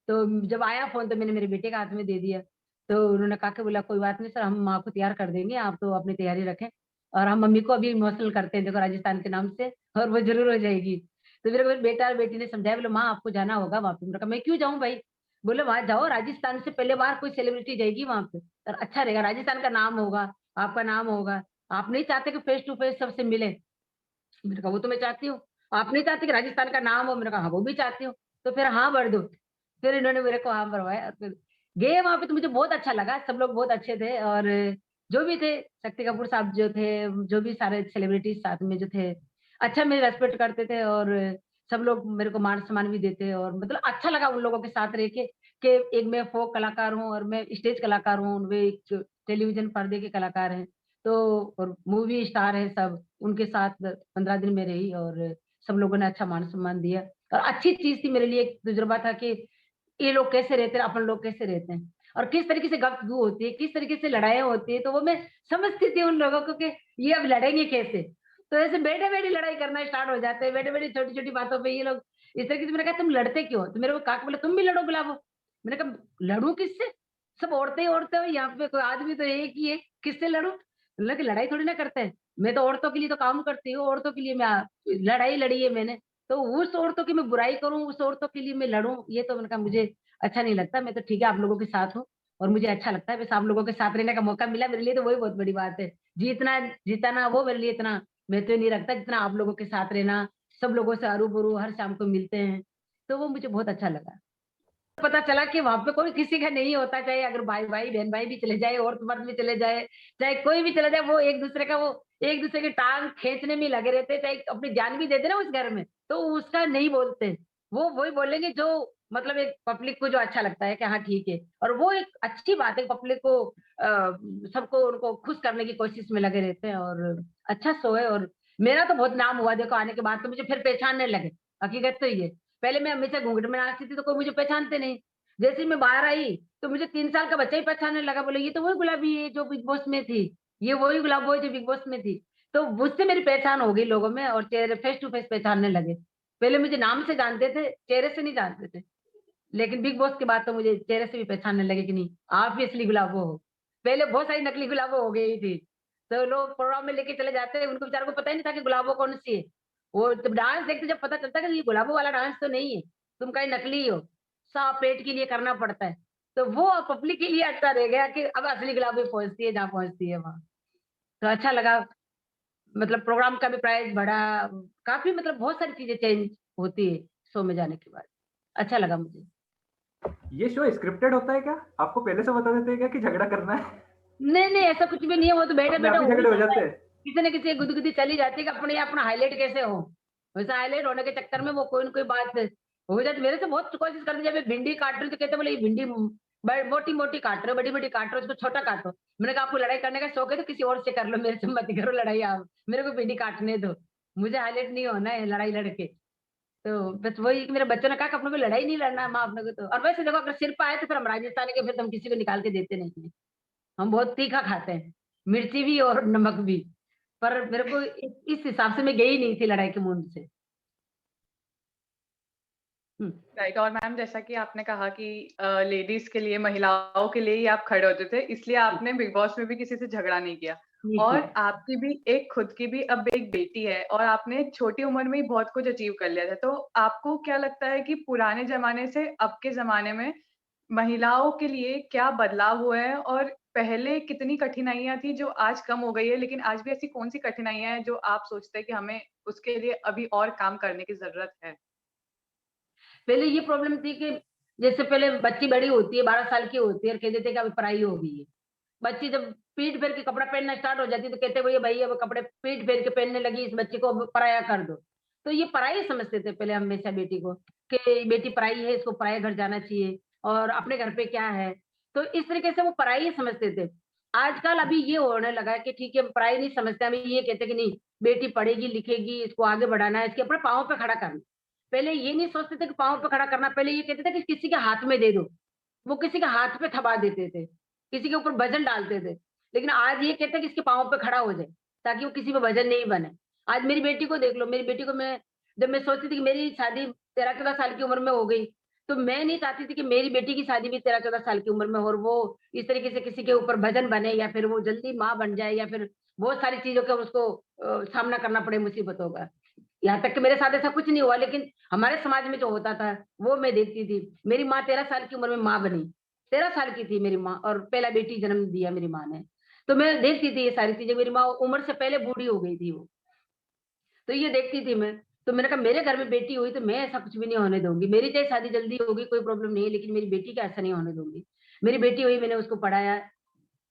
तो जब आया फ़ोन तो मैंने मेरे बेटे के हाथ में दे दिया। तो उन्होंने कहा कि बोला कोई बात नहीं सर, हम माँ को तैयार कर देंगे, आप तो अपनी तैयारी रखें और हम मम्मी को अभी इमोशनल करते हैं देखो राजस्थान के नाम से और वो ज़रूर हो जाएगी। तो मेरे बेटा और बेटी ने समझाया बोले माँ आपको जाना होगा वहाँ पे। मैंने कहा मैं क्यों जाऊँ भाई? बोले वहाँ जाओ, राजस्थान से पहली बार कोई सेलिब्रिटी जाएगी वहाँ पे और अच्छा रहेगा, राजस्थान का नाम होगा, आपका नाम होगा। आप नहीं चाहते कि फेस टू फेस सबसे मिले? मैंने कहा वो तो मैं चाहती हूँ। आप नहीं चाहते कि राजस्थान का नाम हो? मैंने कहा हाँ, वो भी चाहती हूँ। तो फिर हाँ भर दो। फिर इन्होंने मेरे को हाँ भरवाया और फिर गए वहाँ पे तो मुझे बहुत अच्छा लगा। सब लोग बहुत अच्छे थे और जो भी थे, शक्ति कपूर साहब जो थे, जो भी सारे सेलिब्रिटीज़ साथ में जो थे, अच्छा मेरी रिस्पेक्ट करते थे और सब लोग मेरे को मान-सम्मान भी देते और मतलब अच्छा लगा उन लोगों के साथ रह के कि एक मैं फ़ोक कलाकार हूँ और मैं स्टेज कलाकार हूँ, वे एक टेलीविज़न पर्दे के कलाकार हैं। तो और मूवी स्टार हैं सब, उनके साथ 15 दिन में रही और सब लोगों ने अच्छा मान-सम्मान दिया और अच्छी चीज़ थी मेरे लिए एक तजुर्बा था कि ये लोग कैसे रहते हैं, अपन लोग कैसे रहते हैं और किस तरीके से गुफ्तगू होती है, किस तरीके से लड़ाइयाँ होती है, तो वो मैं समझती थी उन लोगों को कि ये अब लड़ेंगे कैसे? तो ऐसे बैठे-बैठे लड़ाई करना स्टार्ट हो जाते हैं, बैठे-बैठे छोटी-छोटी बातों पे ये लोग इस तरीके से मैंने कहा तुम लड़ते क्यों? तो मेरे को काका बोले तुम भी लड़ो गुलाबो। मैंने कहा लड़ूँ किससे? सब औरतें ही औरतें हो, यहाँ पे कोई आदमी तो एक ही है, किससे लड़ूँ? बोला कि लड़ाई थोड़ी ना करते हैं। मैं तो औरतों के लिए तो काम करती हूँ, औरतों के लिए मैं लड़ाई लड़ी है मैंने। तो उस औरतों की मैं बुराई करूँ, उस औरतों के लिए मैं लड़ूँ, ये तो मैंने कहा मुझे अच्छा नहीं लगता। मैं तो ठीक है आप लोगों के साथ हूँ और मुझे अच्छा लगता है, बस आप लोगों के साथ रहने का मौका मिला मेरे लिए तो वही बहुत बड़ी बात है। जीतना जिताना वो मेरे लिए इतना महत्व नहीं रखता जितना आप लोगों के साथ रहना, सब लोगों से हरू-भरू हर शाम को मिलते हैं, तो वो मुझे बहुत अच्छा लगा। पता चला कि वहाँ पे कोई किसी का नहीं होता, चाहे अगर भाई-भाई, बहन-भाई भी चले जाए, औरत-मर्द भी चले जाए, चाहे कोई भी चले जाए, वो एक-दूसरे की टाँग खींचने में लगे रहते हैं, चाहे अपनी जान भी दे दे ना उस घर में, तो उसका नहीं बोलते। वो वही बोलेंगे जो मतलब एक पब्लिक को जो अच्छा लगता है कि हाँ, ठीक है और वो एक अच्छी बात है पब्लिक को सबको उनको खुश करने की कोशिश में लगे रहते हैं और अच्छा शो है और मेरा तो बहुत नाम हुआ देखो आने के बाद तो मुझे फिर पहचानने लगे, हकीकत तो ये है। पहले मैं हमेशा घूंघट में नाचती थी तो कोई मुझे पहचानते नहीं। जैसे ही मैं बाहर आई तो मुझे 3 साल का बच्चा ही पहचानने लगा, बोले ये तो वही गुलाबी है जो बिग बॉस में थी, ये वही गुलाबो है जो बिग बॉस में थी। तो मुझसे मेरी पहचान हो गई लोगों में और चेहरे फेस टू फेस पहचानने लगे। पहले मुझे नाम से जानते थे, चेहरे से नहीं जानते थे। लेकिन बिग बॉस के बाद तो मुझे चेहरे से भी पहचानने लगे कि नहीं, आप ही असली गुलाबो हो। पहले बहुत सारी नकली गुलाबो हो गई थी। तो लोग प्रोग्राम में लेके चले जाते हैं, उनको बेचारों को पता ही नहीं था कि गुलाबो कौन-सी है। वो जब डांस देखते जब पता चलता है कि ये गुलाबो वाला डांस तो नहीं है, तुम कहीं नकली हो। साफ पेट के लिए करना पड़ता है। तो वो पब्लिक के लिए अच्छा रह गया कि अब असली गुलाबो पहुँचती है जहाँ पहुँचती है वहाँ। तो अच्छा लगा, मतलब प्रोग्राम का भी प्राइस बढ़ा, काफ़ी मतलब बहुत सारी चीज़ें चेंज होती है शो में जाने के बाद। अच्छा लगा मुझे।
ये शो स्क्रिप्टेड होता है क्या? आपको पहले से बता देते हैं क्या कि झगड़ा करना है?
नहीं, नहीं ऐसा कुछ भी नहीं है, वो तो
अपने
बैठे-बैठे
आप ही
हो ही
झगड़े हो
जाता
जाते
है।
हैं?
किसी न किसी गुदगुदी चली जाती है कि अपने अपना हाइलाइट कैसे हो। वैसे हाइलाइट होने के चक्कर में वो कोई न कोई बात हो जाती है। मेरे से बहुत कोशिश करते जब मैं भिंडी काट रही हूँ तो कहते बोले ये भिंडी मोटी-मोटी काट रहे हो, बड़ी-बड़ी काट रहे हो, इसको छोटा काटो। मैंने कहा आपको लड़ाई करने का शौक है तो किसी और से कर लो, मेरे से मत करो लड़ाई आप। मेरे को भिंडी काटने दो। मुझे हाइलाइट नहीं होना है लड़ाई लड़ के। तो बस वही कि मेरे बच्चों ने कहा कि अपने को लड़ाई नहीं लड़ना है माँ अपने को तो और वैसे देखो अगर सिर पे आए तो फिर हम राजस्थानी के फिर तो हम किसी को निकाल के देते नहीं हैं। हम बहुत तीखा खाते हैं, मिर्ची भी और नमक भी। पर मेरे को इस हिसाब से मैं गई नहीं थी लड़ाई के मूड से। हुँ।
राइट। और मैम जैसा कि आपने कहा कि लेडीज के लिए, महिलाओं के लिए ही आप खड़े होते थे, इसलिए आपने बिग बॉस में भी किसी से झगड़ा नहीं किया।
जी,
और
जी।
आपकी भी एक खुद की भी अब एक बेटी है और आपने छोटी उम्र में ही बहुत कुछ अचीव कर लिया था। तो आपको क्या लगता है कि पुराने ज़माने से अब के ज़माने में महिलाओं के लिए क्या बदलाव हुए हैं? और पहले कितनी कठिनाइयाँ थी जो आज कम हो गई है, लेकिन आज भी ऐसी कौन-सी कठिनाइयाँ हैं जो आप सोचते हैं कि हमें उसके लिए अभी और काम करने की ज़रूरत है?
पहले ये प्रॉब्लम थी कि जैसे पहले बच्ची बड़ी होती है, 12 साल की होती है और कह देते हैं कि अभी पढ़ाई हो गई है। बच्ची जब पीठ फेर के कपड़ा पहनना स्टार्ट हो जाती है तो कहते हैं भैया भई अब कपड़े पीठ फेर के पहनने लगी, इस बच्ची को अब पराया कर दो। तो ये पराई समझते थे पहले हमेशा बेटी को, कि बेटी पराई है, इसको पराये घर जाना चाहिए और अपने घर पे क्या है। तो इस तरीके से वो पराई ही समझते थे। आजकल अभी ये होने लगा है कि ठीक है, पराई नहीं समझते, अभी ये कहते हैं कि नहीं, बेटी पढ़ेगी, लिखेगी, इसको आगे बढ़ाना है, इसके अपने पाँव पे खड़ा करना। पहले ये नहीं सोचते थे कि पाँव पे खड़ा करना, पहले ये कहते थे कि किसी के हाथ में दे दो। वो किसी के हाथ पे थमा देते थे, किसी के ऊपर वज़न डालते थे। लेकिन आज ये कहते हैं कि इसके पाँव पे खड़ा हो जाए, ताकि वो किसी पे वज़न नहीं बने। आज मेरी बेटी को देख लो, मेरी बेटी को मैं जब मैं सोचती थी कि मेरी शादी 13-14 साल की उम्र में हो गई, तो मैं नहीं चाहती थी कि मेरी बेटी की शादी भी 13-14 साल की उम्र में हो और वो इस तरीके से किसी के ऊपर वज़न बने या फिर वो जल्दी माँ बन जाए या फिर बहुत सारी चीज़ों का उसको सामना करना पड़े मुसीबतों का। यहाँ तक कि मेरे साथ ऐसा कुछ नहीं हुआ, लेकिन हमारे समाज में जो होता था, वो मैं देखती थी। मेरी माँ 13 साल की उम्र में माँ बनी। 13 साल की थी मेरी माँ और पहला बेटी जन्म दिया मेरी माँ ने। तो मैं देखती थी ये सारी चीज़ें, मेरी माँ उम्र से पहले बूढ़ी हो गई थी वो। तो ये देखती थी मैं, तो मैंने कहा मेरे घर में बेटी हुई तो मैं ऐसा कुछ भी नहीं होने दूँगी। मेरी चाहे शादी जल्दी होगी कोई प्रॉब्लम नहीं है, लेकिन मेरी बेटी का ऐसा नहीं होने दूँगी। मेरी बेटी हुई, मैंने उसको पढ़ाया,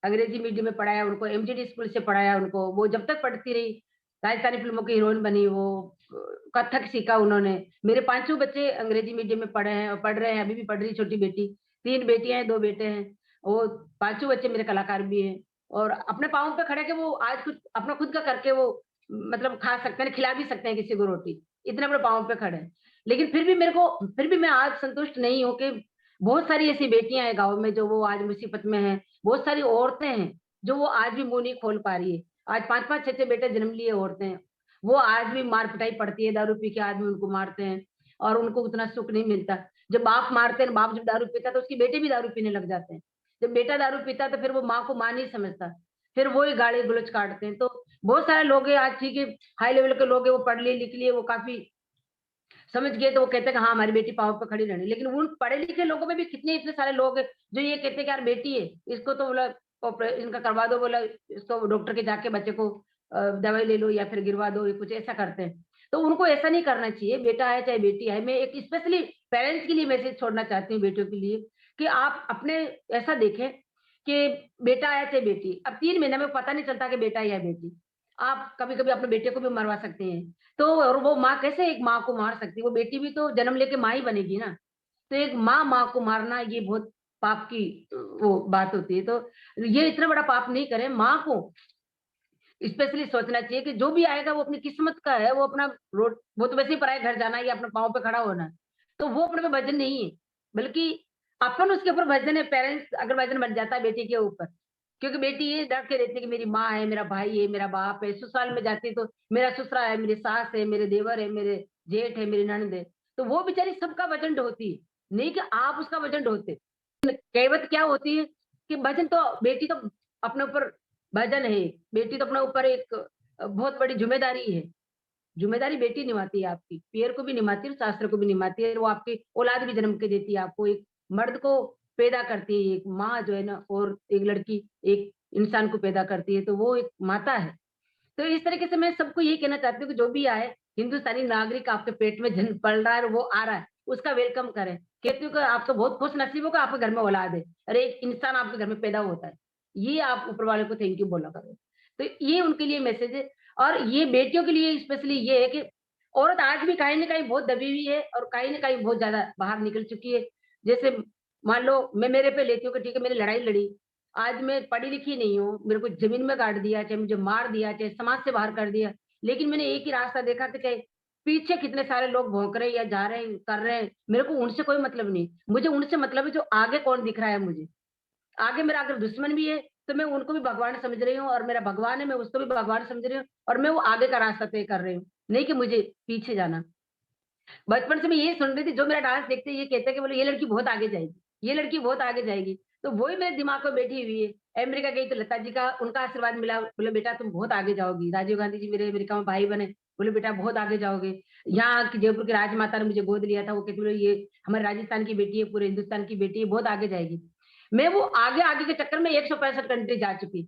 अंग्रेजी मीडियम में पढ़ाया उनको, एमजीडी स्कूल से पढ़ाया उनको। वो जब तक पढ़ती रही, राजस्थानी फ़िल्मों की हीरोइन बनी वो, कथक सीखा उन्होंने। मेरे पाँचों बच्चे अंग्रेजी मीडियम में पढ़े हैं और पढ़ रहे हैं, अभी भी पढ़ रही है छोटी बेटी। 3 बेटियाँ हैं, 2 बेटे हैं। वो पाँचों बच्चे मेरे कलाकार भी हैं और अपने पाँव पे खड़े के वो आज कुछ अपना खुद का करके वो मतलब खा सकते हैं, खिला भी सकते हैं किसी को रोटी। इतने बड़े पाँव पे खड़े हैं। लेकिन फिर भी मैं आज संतुष्ट नहीं हूँ कि बहुत सारी ऐसी बेटियाँ हैं गाँव में जो वो आज मुसीबत में हैं। बहुत सारी औरतें हैं, जो वो आज भी मुँह नहीं खोल पा रही है। आज 5-5 6-6 बेटे जन्म लिए औरतें, वो आज भी मार-पिटाई पड़ती है, दारू पी के आदमी उनको मारते हैं और उनको उतना सुख नहीं मिलता। जब बाप मारते हैं, बाप जब दारू पीता है तो उसके बेटे भी दारू पीने लग जाते हैं। जब बेटा दारू पीता है तो फिर वो माँ को माँ नहीं समझता, फिर वो ही गाली-गलौच काटते हैं। तो बहुत सारे लोग हैं आज, ठीक है, हाई लेवल के लोग हैं, वो पढ़ लिए, लिख लिए, वो काफ़ी समझ गए तो वो कहते हैं कि हाँ, हमारी बेटी पाँव पे खड़ी रहनी है। लेकिन उन पढ़े-लिखे लोगों में भी कितने इतने सारे लोग हैं, जो ये कहते हैं कि यार बेटी है, इसको तो बोला इनका करवा दो, बोला इसको डॉक्टर के जाके बच्चे को दवाई ले लो या फिर गिरवा दो, ये कुछ ऐसा करते हैं। तो उनको ऐसा नहीं करना चाहिए, बेटा है चाहे बेटी है। मैं एक स्पेशली पेरेंट्स के लिए मैसेज छोड़ना चाहती हूँ बेटियों के लिए, कि आप अपने ऐसा देखें कि बेटा है चाहे बेटी, अब 3 महीने में पता नहीं चलता कि बेटा है या बेटी। आप कभी-कभी अपने बेटे को भी मरवा सकते हैं। तो और वो माँ कैसे एक माँ को मार सकती है? वो बेटी भी तो जन्म लेके माँ ही बनेगी ना। तो एक माँ को मारना ये बहुत पाप की वो बात होती है। तो ये इतना बड़ा पाप नहीं करें, माँ को स्पेशली सोचना चाहिए कि जो भी आएगा वो अपनी किस्मत का है, वो अपना रोड वो तो वैसे ही पराए घर जाना है या अपने पाँव पे खड़ा होना है। तो वो अपने पे वज़न नहीं है, बल्कि अपन उसके ऊपर वज़न है, पेरेंट्स अगर वज़न बन जाता है बेटी के ऊपर। क्योंकि बेटी ये डर के रहती है कि मेरी माँ है, मेरा भाई है, मेरा बाप है, ससुराल में जाती है तो मेरा ससुरा है, मेरी सास है, मेरे देवर है, मेरे जेठ है, मेरी ननद है। तो वो बेचारी सबका वज़न ढोती है, नहीं कि आप उसका वज़न ढोते। कहावत क्या होती है कि वज़न तो बेटी तो अपने ऊपर वज़न है, बेटी तो अपने ऊपर एक बहुत बड़ी ज़िम्मेदारी है। ज़िम्मेदारी बेटी निभाती है आपकी, पीयर को भी निभाती है, सासरे को भी निभाती है, वो आपकी औलाद भी जन्म के देती है आपको, एक मर्द को पैदा करती है, एक माँ जो है ना और एक लड़की एक इंसान को पैदा करती है, तो वो एक माता है। तो इस तरीके से मैं सबको यही कहना चाहती हूँ कि जो भी आए, हिंदुस्तानी नागरिक आपके पेट में जन्म पल रहा है और वो आ रहा है, उसका वेलकम करें। कहती हूँ कि आप तो बहुत खुश नसीब हो कि आपके घर में औलाद है। अरे एक इंसान आपके घर में पैदा होता है। ये आप ऊपर वाले को थैंक यू बोला करो। तो ये उनके लिए मैसेज है और ये बेटियों के लिए स्पेशली ये है कि औरत आज भी कहीं न कहीं बहुत दबी हुई है और कहीं न कहीं बहुत ज़्यादा बाहर निकल चुकी है। जैसे मान लो मैं मेरे पे लेती हूँ कि ठीक है मैंने लड़ाई लड़ी, आज मैं पढ़ी-लिखी नहीं हूँ, मेरे को ज़मीन में गाड़ दिया, चाहे मुझे मार दिया, चाहे समाज से बाहर कर दिया, लेकिन मैंने एक ही रास्ता देखा कि चाहे पीछे कितने सारे लोग भौंक रहे हैं या जा रहे हैं, कर रहे हैं, मेरे को उनसे कोई मतलब नहीं। मुझे उनसे मतलब है जो आगे कौन दिख रहा है मुझे। आगे मेरा अगर दुश्मन भी है, तो मैं उनको भी भगवान समझ रही हूँ और मेरा भगवान है, मैं उसको भी भगवान समझ रही हूँ और मैं वो आगे का रास्ता तय कर रही हूँ, नहीं कि मुझे पीछे जाना। बचपन से मैं यही सुन रही थी, जो मेरा डांस देखते हैं ये कहते हैं कि बोले ये लड़की बहुत आगे जाएगी, ये लड़की बहुत आगे जाएगी। तो वही मेरे दिमाग में बैठी हुई है। अमेरिका गई तो लता जी का उनका आशीर्वाद मिला, बोले बेटा तुम बहुत आगे जाओगी। राजीव गांधी जी मेरे अमेरिका में भाई बने, बोले बेटा बहुत आगे जाओगे। यहाँ की जयपुर की राजमाता ने मुझे गोद लिया था, वो कहती बोले ये हमारे राजस्थान की बेटी है, पूरे हिंदुस्तान की बेटी है, बहुत आगे जाएगी। मैं वो आगे आगे के चक्कर में 165 कंट्री जा चुकी,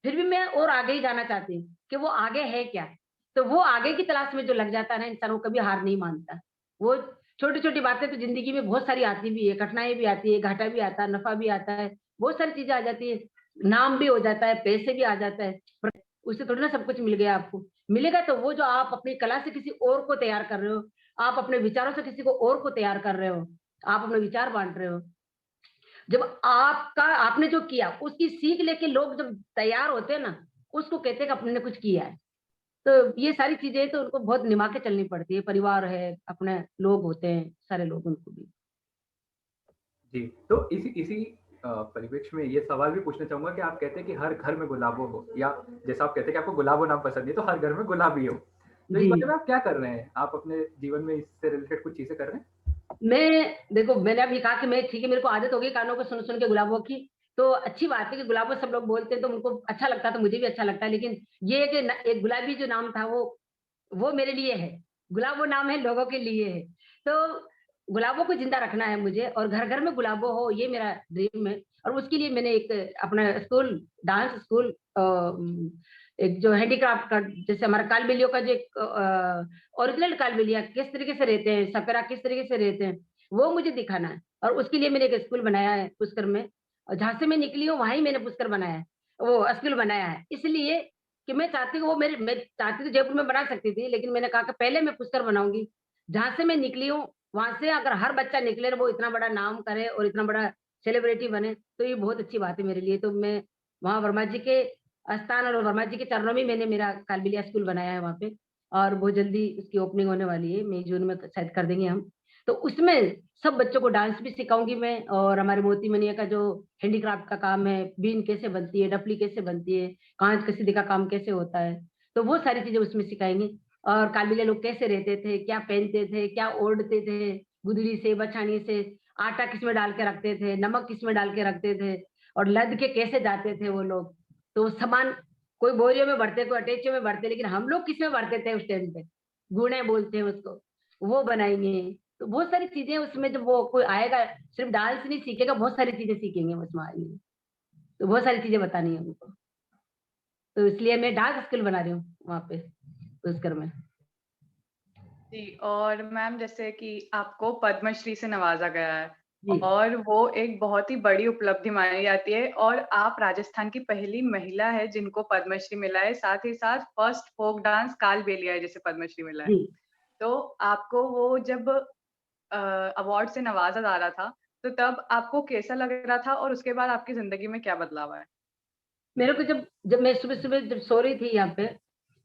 फिर भी मैं और आगे ही जाना चाहती हूँ कि वो आगे है क्या। तो वो आगे की तलाश में जो लग जाता है ना इंसान, वो कभी हार नहीं मानता। वो छोटी छोटी बातें तो जिंदगी में बहुत सारी आती भी है, कठिनाई भी आती है, घाटा भी आता है, नफा भी आता है, बहुत सारी चीजें आ जाती है, नाम भी हो जाता है, पैसे भी आ जाता है, पर उससे थोड़ी ना सब कुछ मिल गया आपको। मिलेगा तो वो जो आप अपनी कला से किसी और को तैयार कर रहे हो, आप अपने विचारों से किसी को और को तैयार कर रहे हो, आप अपने विचार बांट रहे हो। जब आपका आपने जो किया उसकी सीख लेके लोग जब तैयार होते हैं ना, उसको कहते हैं कि अपने ने कुछ किया है। तो ये सारी चीजें तो उनको बहुत निभा के चलनी पड़ती है, परिवार है, अपने लोग होते हैं, सारे लोग उनको भी।
जी, तो इसी इसी परिप्रेक्ष्य में ये सवाल भी पूछना चाहूँगा कि आप कहते हैं कि हर घर में गुलाबो हो, या जैसा आप कहते हैं कि आपको गुलाबो नाम पसंद नहीं, तो हर घर में गुलाबी हो। तो इस
जी।
बारे में आप क्या कर रहे हैं? आप अपने जीवन में इससे रिलेटेड कुछ चीज़ें कर रहे हैं?
मैं देखो मैंने अभी कहा कि मैं ठीक है, मेरे को आदत हो गई कानों को सुन-सुन के गुलाबों की, तो अच्छी बात है कि गुलाबो सब लोग बोलते हैं तो उनको अच्छा लगता है, तो मुझे भी अच्छा लगता है। लेकिन ये है कि न एक गुलाबी जो नाम था वो मेरे लिए है। गुलाबो नाम है लोगों के लिए है। तो गुलाबों को ज़िंदा रखना है मुझे और घर-घर में गुलाबो हो, ये मेरा ड्रीम है। और उसके लिए मैंने एक अपना स्कूल, डांस स्कूल एक जो हैंडीक्राफ्ट का, जैसे हमारा कालबेलिया का जो एक ओरिजिनल कालबेलिया किस तरीके से रहते हैं, सपेरा किस तरीके से रहते हैं, वो मुझे दिखाना है। और उसके लिए मैंने एक स्कूल बनाया है पुष्कर में, और जहाँ से मैं निकली हूँ, वहाँ ही मैंने पुष्कर बनाया है, वो स्कूल बनाया है। इसलिए कि मैं चाहती हूँ, मैं चाहती तो जयपुर में बना सकती थी, लेकिन मैंने कहा कि पहले मैं पुष्कर बनाऊँगी। जहाँ से मैं निकली हूँ, वहाँ से अगर हर बच्चा निकले और वो इतना बड़ा नाम करे और इतना बड़ा सेलिब्रिटी बने, तो ये बहुत अच्छी बात है मेरे लिए। तो मैं वहाँ वर्मा जी के स्थान और वर्मा जी के चरणों में मैंने मेरा कालबेलिया स्कूल बनाया है वहाँ पे, और बहुत जल्दी उसकी ओपनिंग होने वाली है, मई जून में शायद कर देंगे हम। तो उसमें सब बच्चों को डांस भी सिखाऊँगी मैं, और हमारे मोती मनिया का जो हैंडीक्राफ्ट का काम है, बीन कैसे बनती है, डफली कैसे बनती है, काँच कसीदे का काम कैसे होता है, तो वो सारी चीज़ें उसमें सिखाएँगे। और कालबेलिया लोग कैसे रहते थे, क्या पहनते थे, क्या ओढ़ते थे, गुदड़ी से, बछानी से, आटा किसमें डाल के रखते थे, नमक किसमें डाल के रखते थे, और लद के कैसे जाते थे वो लोग। तो सामान कोई बोरियों में भरते, कोई अटैचियों में भरते, लेकिन हम लोग किसमें भरते थे उस टाइम पे? गुणे बोलते हैं उसको, वो बनाएँगे। तो बहुत सारी चीज़ें उसमें, जब वो कोई आएगा, सिर्फ़ डांस नहीं सीखेगा, बहुत सारी चीज़ें सीखेंगे उसमें आएँगे। तो बहुत सारी चीज़ें बतानी है उनको। तो इसलिए मैं डांस स्किल बना रही हूँ वहाँ पे, पुष्कर में।
जी, और मैम जैसे कि आपको पद्मश्री से नवाज़ा गया है
जी,
और वो एक बहुत ही बड़ी उपलब्धि मानी जाती है और आप राजस्थान की पहली महिला है जिनको पद्मश्री मिला है, साथ ही साथ फर्स्ट फ़ोक डांस कालबेलिया है जिसे पद्मश्री मिला है।
जी।
तो आपको वो जब अवार्ड से नवाज़ा जा रहा था, तो तब आपको कैसा लग रहा था और उसके बाद आपकी ज़िंदगी में क्या बदलाव आया?
मेरे को जब जब मैं सुबह-सुबह जब सो रही थी यहाँ पे,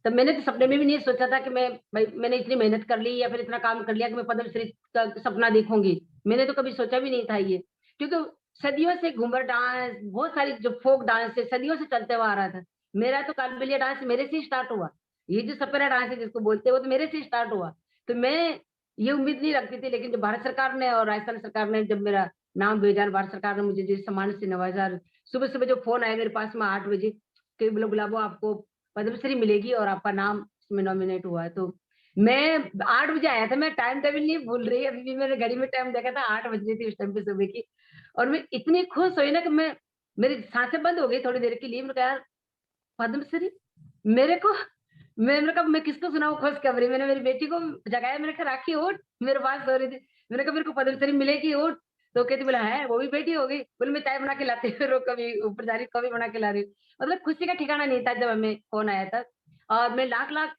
तब मैंने तो सपने में भी नहीं सोचा था कि मैंने इतनी मेहनत कर ली या फिर इतना काम कर लिया कि मैं पद्मश्री का सपना देखूँगी। मैंने तो कभी सोचा भी नहीं था ये। क्योंकि सदियों से घूमर डांस, बहुत सारी जो फ़ोक डांस है, सदियों से चलते हुआ आ रहा था। मेरा तो कालबेलिया डांस मेरे से ही स्टार्ट हुआ। ये जो सपेरा डांस है जिसको बोलते हैं, वो तो मेरे से ही स्टार्ट हुआ। तो मैं ये उम्मीद नहीं रखती थी, लेकिन जब भारत सरकार ने और राजस्थान सरकार ने जब मेरा नाम भेजा और भारत सरकार ने मुझे जिस सम्मान से नवाजा, सुबह-सुबह जो फ़ोन आया मेरे पास में 8 बजे कि बोले गुलाबो आपको पद्मश्री मिलेगी और आपका नाम इसमें नॉमिनेट हुआ है। तो मैं 8 बजे आया था, मैं टाइम टेबल नहीं भूल रही, अभी भी मैंने घड़ी में टाइम देखा था 8 बज रही थी उस टाइम पे सुबह की। और मैं इतनी खुश हुई ना कि मेरी साँसें बंद हो गई थोड़ी देर के लिए। मैंने कहा यार पद्मश्री मेरे को, मैंने कहा मैं किसको सुनाऊँ खुशखबरी? मैंने मेरी बेटी को जगाया, मैंने कहा राखी उठ, मेरे पास सो रही थी। मैंने कहा मेरे को पद्मश्री मिलेगी उठ। तो कहती बोले हैं वो भी बेटी हो गई? बोले मैं चाय बना के लाती हूँ, रुक कभी ऊपर जा रही हूँ, कभी बना के ला रही हूँ। मतलब खुशी का ठिकाना नहीं था जब हमें फ़ोन आया था। और मैं लाख-लाख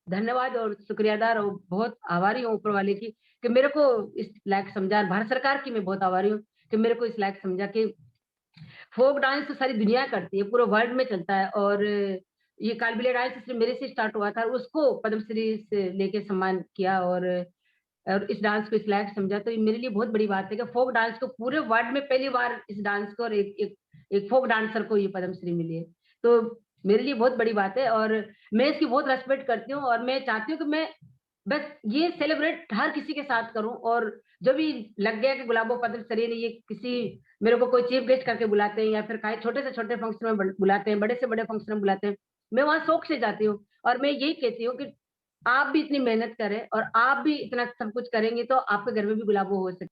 धन्यवाद और शुक्रियादार और बहुत आभारी हूँ ऊपर वाले की कि मेरे को इस लायक समझा। भारत सरकार की मैं बहुत आभारी हूँ कि मेरे को इस लायक समझा कि फ़ोक डांस तो सारी दुनिया करती है, पूरे वर्ल्ड में चलता है। और ये कालबेलिया डांस सिर्फ़ मेरे से स्टार्ट हुआ था, उसको पद्मश्री से लेके सम्मान किया, और इस डांस को इस लायक समझा। तो ये मेरे लिए बहुत बड़ी बात है कि फ़ोक डांस को पूरे वर्ल्ड में पहली बार इस डांस को और एक एक एक फ़ोक डांसर को ये पद्मश्री मिली है। तो मेरे लिए बहुत बड़ी बात है और मैं इसकी बहुत रिस्पेक्ट करती हूँ, और मैं चाहती हूँ कि मैं बस ये सेलिब्रेट हर किसी के साथ करूँ, और जो भी लग गया कि गुलाबो पद्मश्री ने ये किसी मेरे को कोई चीफ गेस्ट करके बुलाते हैं या फिर काहे छोटे से छोटे फंक्शन में बुलाते हैं, बड़े से बड़े फंक्शन में बुलाते हैं, मैं वहाँ शौक से जाती हूँ। और मैं यही कहती हूँ कि आप भी इतनी मेहनत करें और आप भी इतना सब कुछ करेंगे तो आपके घर में भी गुलाबो हो सकती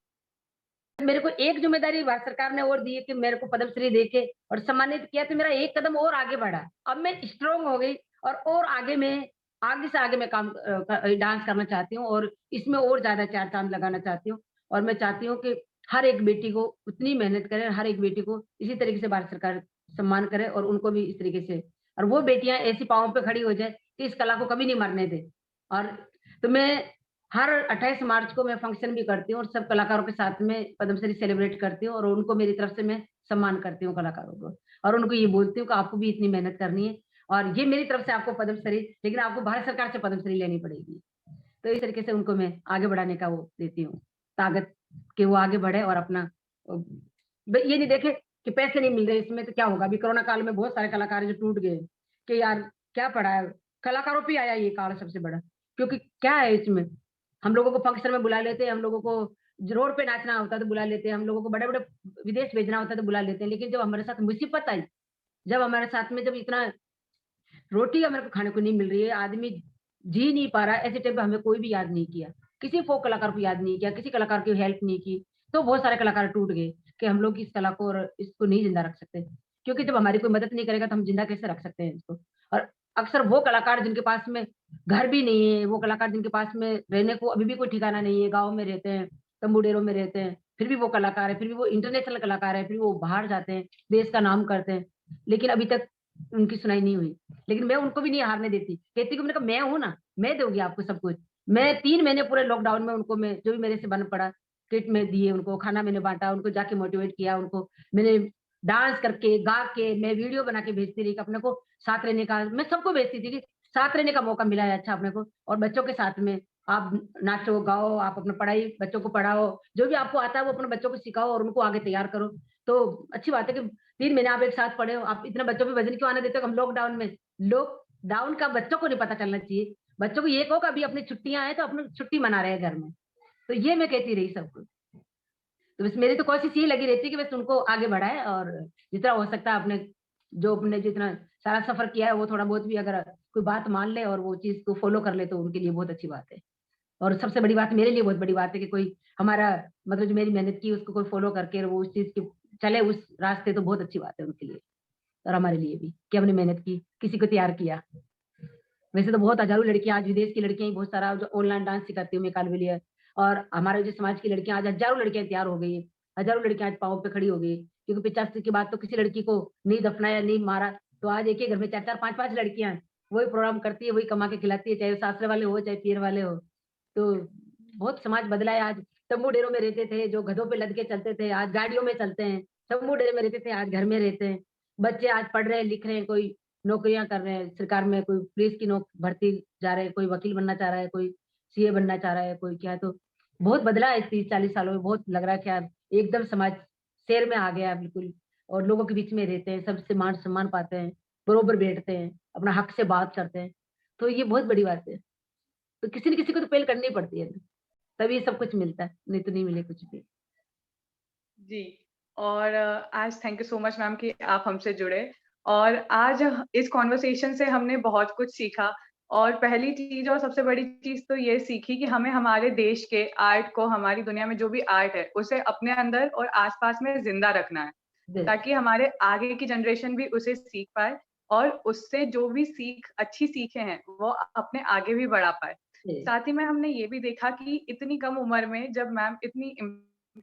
है। मेरे को एक ज़िम्मेदारी भारत सरकार ने और दी है कि मेरे को पद्मश्री देके और सम्मानित किया, तो मेरा एक कदम और आगे बढ़ा। अब मैं स्ट्रॉन्ग हो गई और आगे से आगे मैं डांस करना चाहती हूँ और इसमें और ज़्यादा 4 चाँद लगाना चाहती हूँ। और मैं चाहती हूँ कि हर एक बेटी को उतनी मेहनत करे, हर एक बेटी को इसी तरीके से भारत सरकार सम्मान करे और उनको भी इस तरीके से, और वो बेटियाँ ऐसी पाँव पे खड़ी हो जाए कि इस कला को कभी नहीं मरने दें। और तो मैं हर 28 मार्च को मैं फंक्शन भी करती हूँ और सब कलाकारों के साथ में पद्मश्री सेलिब्रेट करती हूँ और उनको मेरी तरफ से मैं सम्मान करती हूँ कलाकारों को। और उनको ये बोलती हूँ कि आपको भी इतनी मेहनत करनी है और ये मेरी तरफ से आपको पद्मश्री, लेकिन आपको भारत सरकार से पद्मश्री लेनी पड़ेगी। तो इस तरीके से उनको मैं आगे बढ़ाने का वो देती हूँ, ताकत कि वो आगे बढ़े और अपना ये नहीं देखे कि पैसे नहीं मिल रहे इसमें तो क्या होगा। अभी कोरोना काल में बहुत सारे कलाकार जो टूट गए कि यार क्या पड़ा है, कलाकारों पे आया ये काल सबसे बड़ा। क्योंकि क्या है इसमें, हम लोगों को फंक्शन में बुला लेते हैं, हम लोगों को रोड पे नाचना होता है तो बुला लेते हैं, हम लोगों को बड़े-बड़े विदेश भेजना होता है तो बुला लेते हैं। लेकिन जब हमारे साथ मुसीबत आई, जब हमारे साथ में जब इतना रोटी हमारे को खाने को नहीं मिल रही है, आदमी जी नहीं पा रहा है, ऐसे टाइम पे हमें कोई भी याद नहीं किया। किसी फ़ोक कलाकार को याद नहीं किया, किसी कलाकार की हेल्प नहीं की, तो बहुत सारे कलाकार टूट गए कि हम लोग इस कला को और इसको नहीं ज़िंदा रख सकते। क्योंकि जब हमारी कोई मदद नहीं करेगा तो हम ज़िंदा कैसे रख सकते हैं इसको? और अक्सर वो कलाकार जिनके पास में घर भी नहीं है, वो कलाकार जिनके पास में रहने को अभी भी कोई ठिकाना नहीं है, गाँव में रहते हैं, तंबू डेरों में रहते हैं, फिर भी वो कलाकार है, फिर भी वो इंटरनेशनल कलाकार है, फिर वो बाहर जाते हैं, देश का नाम करते हैं। लेकिन अभी तक उनकी सुनाई नहीं हुई। लेकिन मैं उनको भी नहीं हारने देती। कहती कि मैंने कहा मैं हूँ ना, मैं दूँगी आपको सब कुछ। मैं 3 महीने पूरे लॉकडाउन में उनको मैं जो भी मेरे से बन पड़ा, किट में दिए उनको, खाना मैंने बाँटा, उनको जाके मोटिवेट किया, उनको मैंने डांस करके, गा के, मैं वीडियो बना के भेजती रही कि अपने को साथ रहने का, मैं सबको भेजती थी कि साथ रहने का मौका मिला है अच्छा अपने को, और बच्चों के साथ में आप नाचो, गाओ, आप अपना पढ़ाई बच्चों को पढ़ाओ, जो भी आपको आता है वो अपने बच्चों को सिखाओ और उनको आगे तैयार करो। तो अच्छी बात है कि 3 महीने आप एक साथ पढ़े हो, आप इतने बच्चों पे वज़न क्यों आने देते हो? हम लॉकडाउन का बच्चों को नहीं पता चलना चाहिए। बच्चों को ये कहो कि अभी अपनी छुट्टियाँ हैं तो अपनी छुट्टी मना रहे हैं घर में। तो ये मैं कहती रही सबको। तो बस मेरी तो कोशिश यही लगी रहती है कि बस उनको आगे बढ़ाएँ और जितना हो सकता है अपने जितना सारा सफ़र किया है वो थोड़ा बहुत भी अगर कोई बात मान ले और वो चीज़ को फ़ॉलो कर ले तो उनके लिए बहुत अच्छी बात है। और सबसे बड़ी बात मेरे लिए बहुत बड़ी बात है कि कोई हमारा मतलब जो मेरी मेहनत की उसको कोई फ़ॉलो करके वो उस चीज़ की चले उस रास्ते, तो बहुत अच्छी बात है उनके लिए और हमारे लिए भी कि हमने मेहनत की, किसी को तैयार किया। वैसे तो बहुत हज़ारों लड़कियाँ आज विदेश की लड़कियाँ ही बहुत सारा जो ऑनलाइन डांस सिखाती हूँ मैं कालबेलिया, और हमारे जो समाज की लड़कियाँ आज हज़ारों लड़कियाँ तैयार हो गई हैं। हज़ारों लड़कियाँ आज पाँव पे खड़ी हो गई। क्योंकि 50 के बाद तो किसी लड़की को नहीं दफनाया, नहीं मारा, तो आज एक ही घर में 4-4 5-5 लड़कियाँ हैं। वही प्रोग्राम करती है, वही कमा के खिलाती है, चाहे वो सासरे वाले हो, चाहे पीर वाले हो। तो बहुत समाज बदला है आज। तम्बू डेरों में रहते थे, जो गधों पे लद के चलते थे, आज गाड़ियों में चलते हैं। तम्बू डेरे में रहते थे, आज घर में रहते हैं। बच्चे आज पढ़ रहे हैं, लिख रहे हैं, कोई नौकरियाँ कर रहे हैं सरकार में, कोई पुलिस की भर्ती जा रहे हैं, कोई वकील बनना चाह रहा है, कोई सीए बनना चाह रहा है, कोई क्या। तो बहुत बदला है इस 30-40 सालों में, बहुत लग रहा है कि यार एकदम समाज शहर में आ गया है बिल्कुल, और लोगों के बीच में रहते हैं, सबसे मान-सम्मान पाते हैं, बरोबर बैठते हैं, अपना हक से बात करते हैं। तो ये बहुत बड़ी बात है। तो किसी न किसी को तो पहल करनी पड़ती है, तभी सब कुछ मिलता है, नहीं तो नहीं मिले कुछ भी।
जी, और आज thank you so much ma'am कि आप हमसे जुड़े, और आज इस कॉन्वर्सेशन से हमने बहुत कुछ सीखा। और पहली चीज़ और सबसे बड़ी चीज़ तो ये सीखी कि हमें हमारे देश के आर्ट को, हमारी दुनिया में जो भी आर्ट है, उसे अपने अंदर और आस-पास में ज़िंदा रखना है,
जी,
ताकि हमारे आगे की जनरेशन भी उसे सीख पाए और उससे जो भी अच्छी सीखें हैं, वो अपने आगे भी बढ़ा पाए।
जी,
साथ ही में हमने ये भी देखा कि इतनी कम उम्र में जब मैम इतनी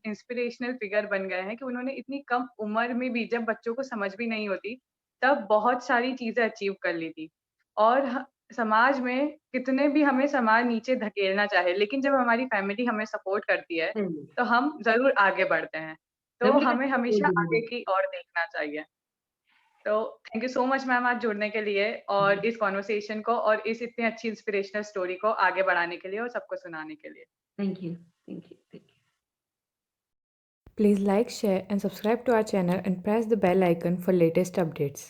इंस्पिरेशनल फिगर बन गए हैं कि उन्होंने इतनी कम उम्र में भी, जब बच्चों को समझ भी नहीं होती, तब बहुत सारी चीज़ें अचीव कर ली थी। और समाज में कितने भी हमें समाज नीचे धकेलना चाहे, लेकिन जब हमारी फैमिली हमें सपोर्ट करती है,
सही
तो हम ज़रूर आगे बढ़ते हैं। तो
फैमिली का
हमें हमेशा आगे
ज़रूरी
की ओर देखना चाहिए। तो thank you so much ma'am आज जुड़ने के लिए
है।
और इस कन्वर्सेशन को और इस इतनी अच्छी इंस्पिरेशनल स्टोरी को आगे बढ़ाने के लिए और सबको सुनाने के लिए।
Thank you, thank you, thank you.
Please like, share, and subscribe to our channel and press the bell icon for latest updates.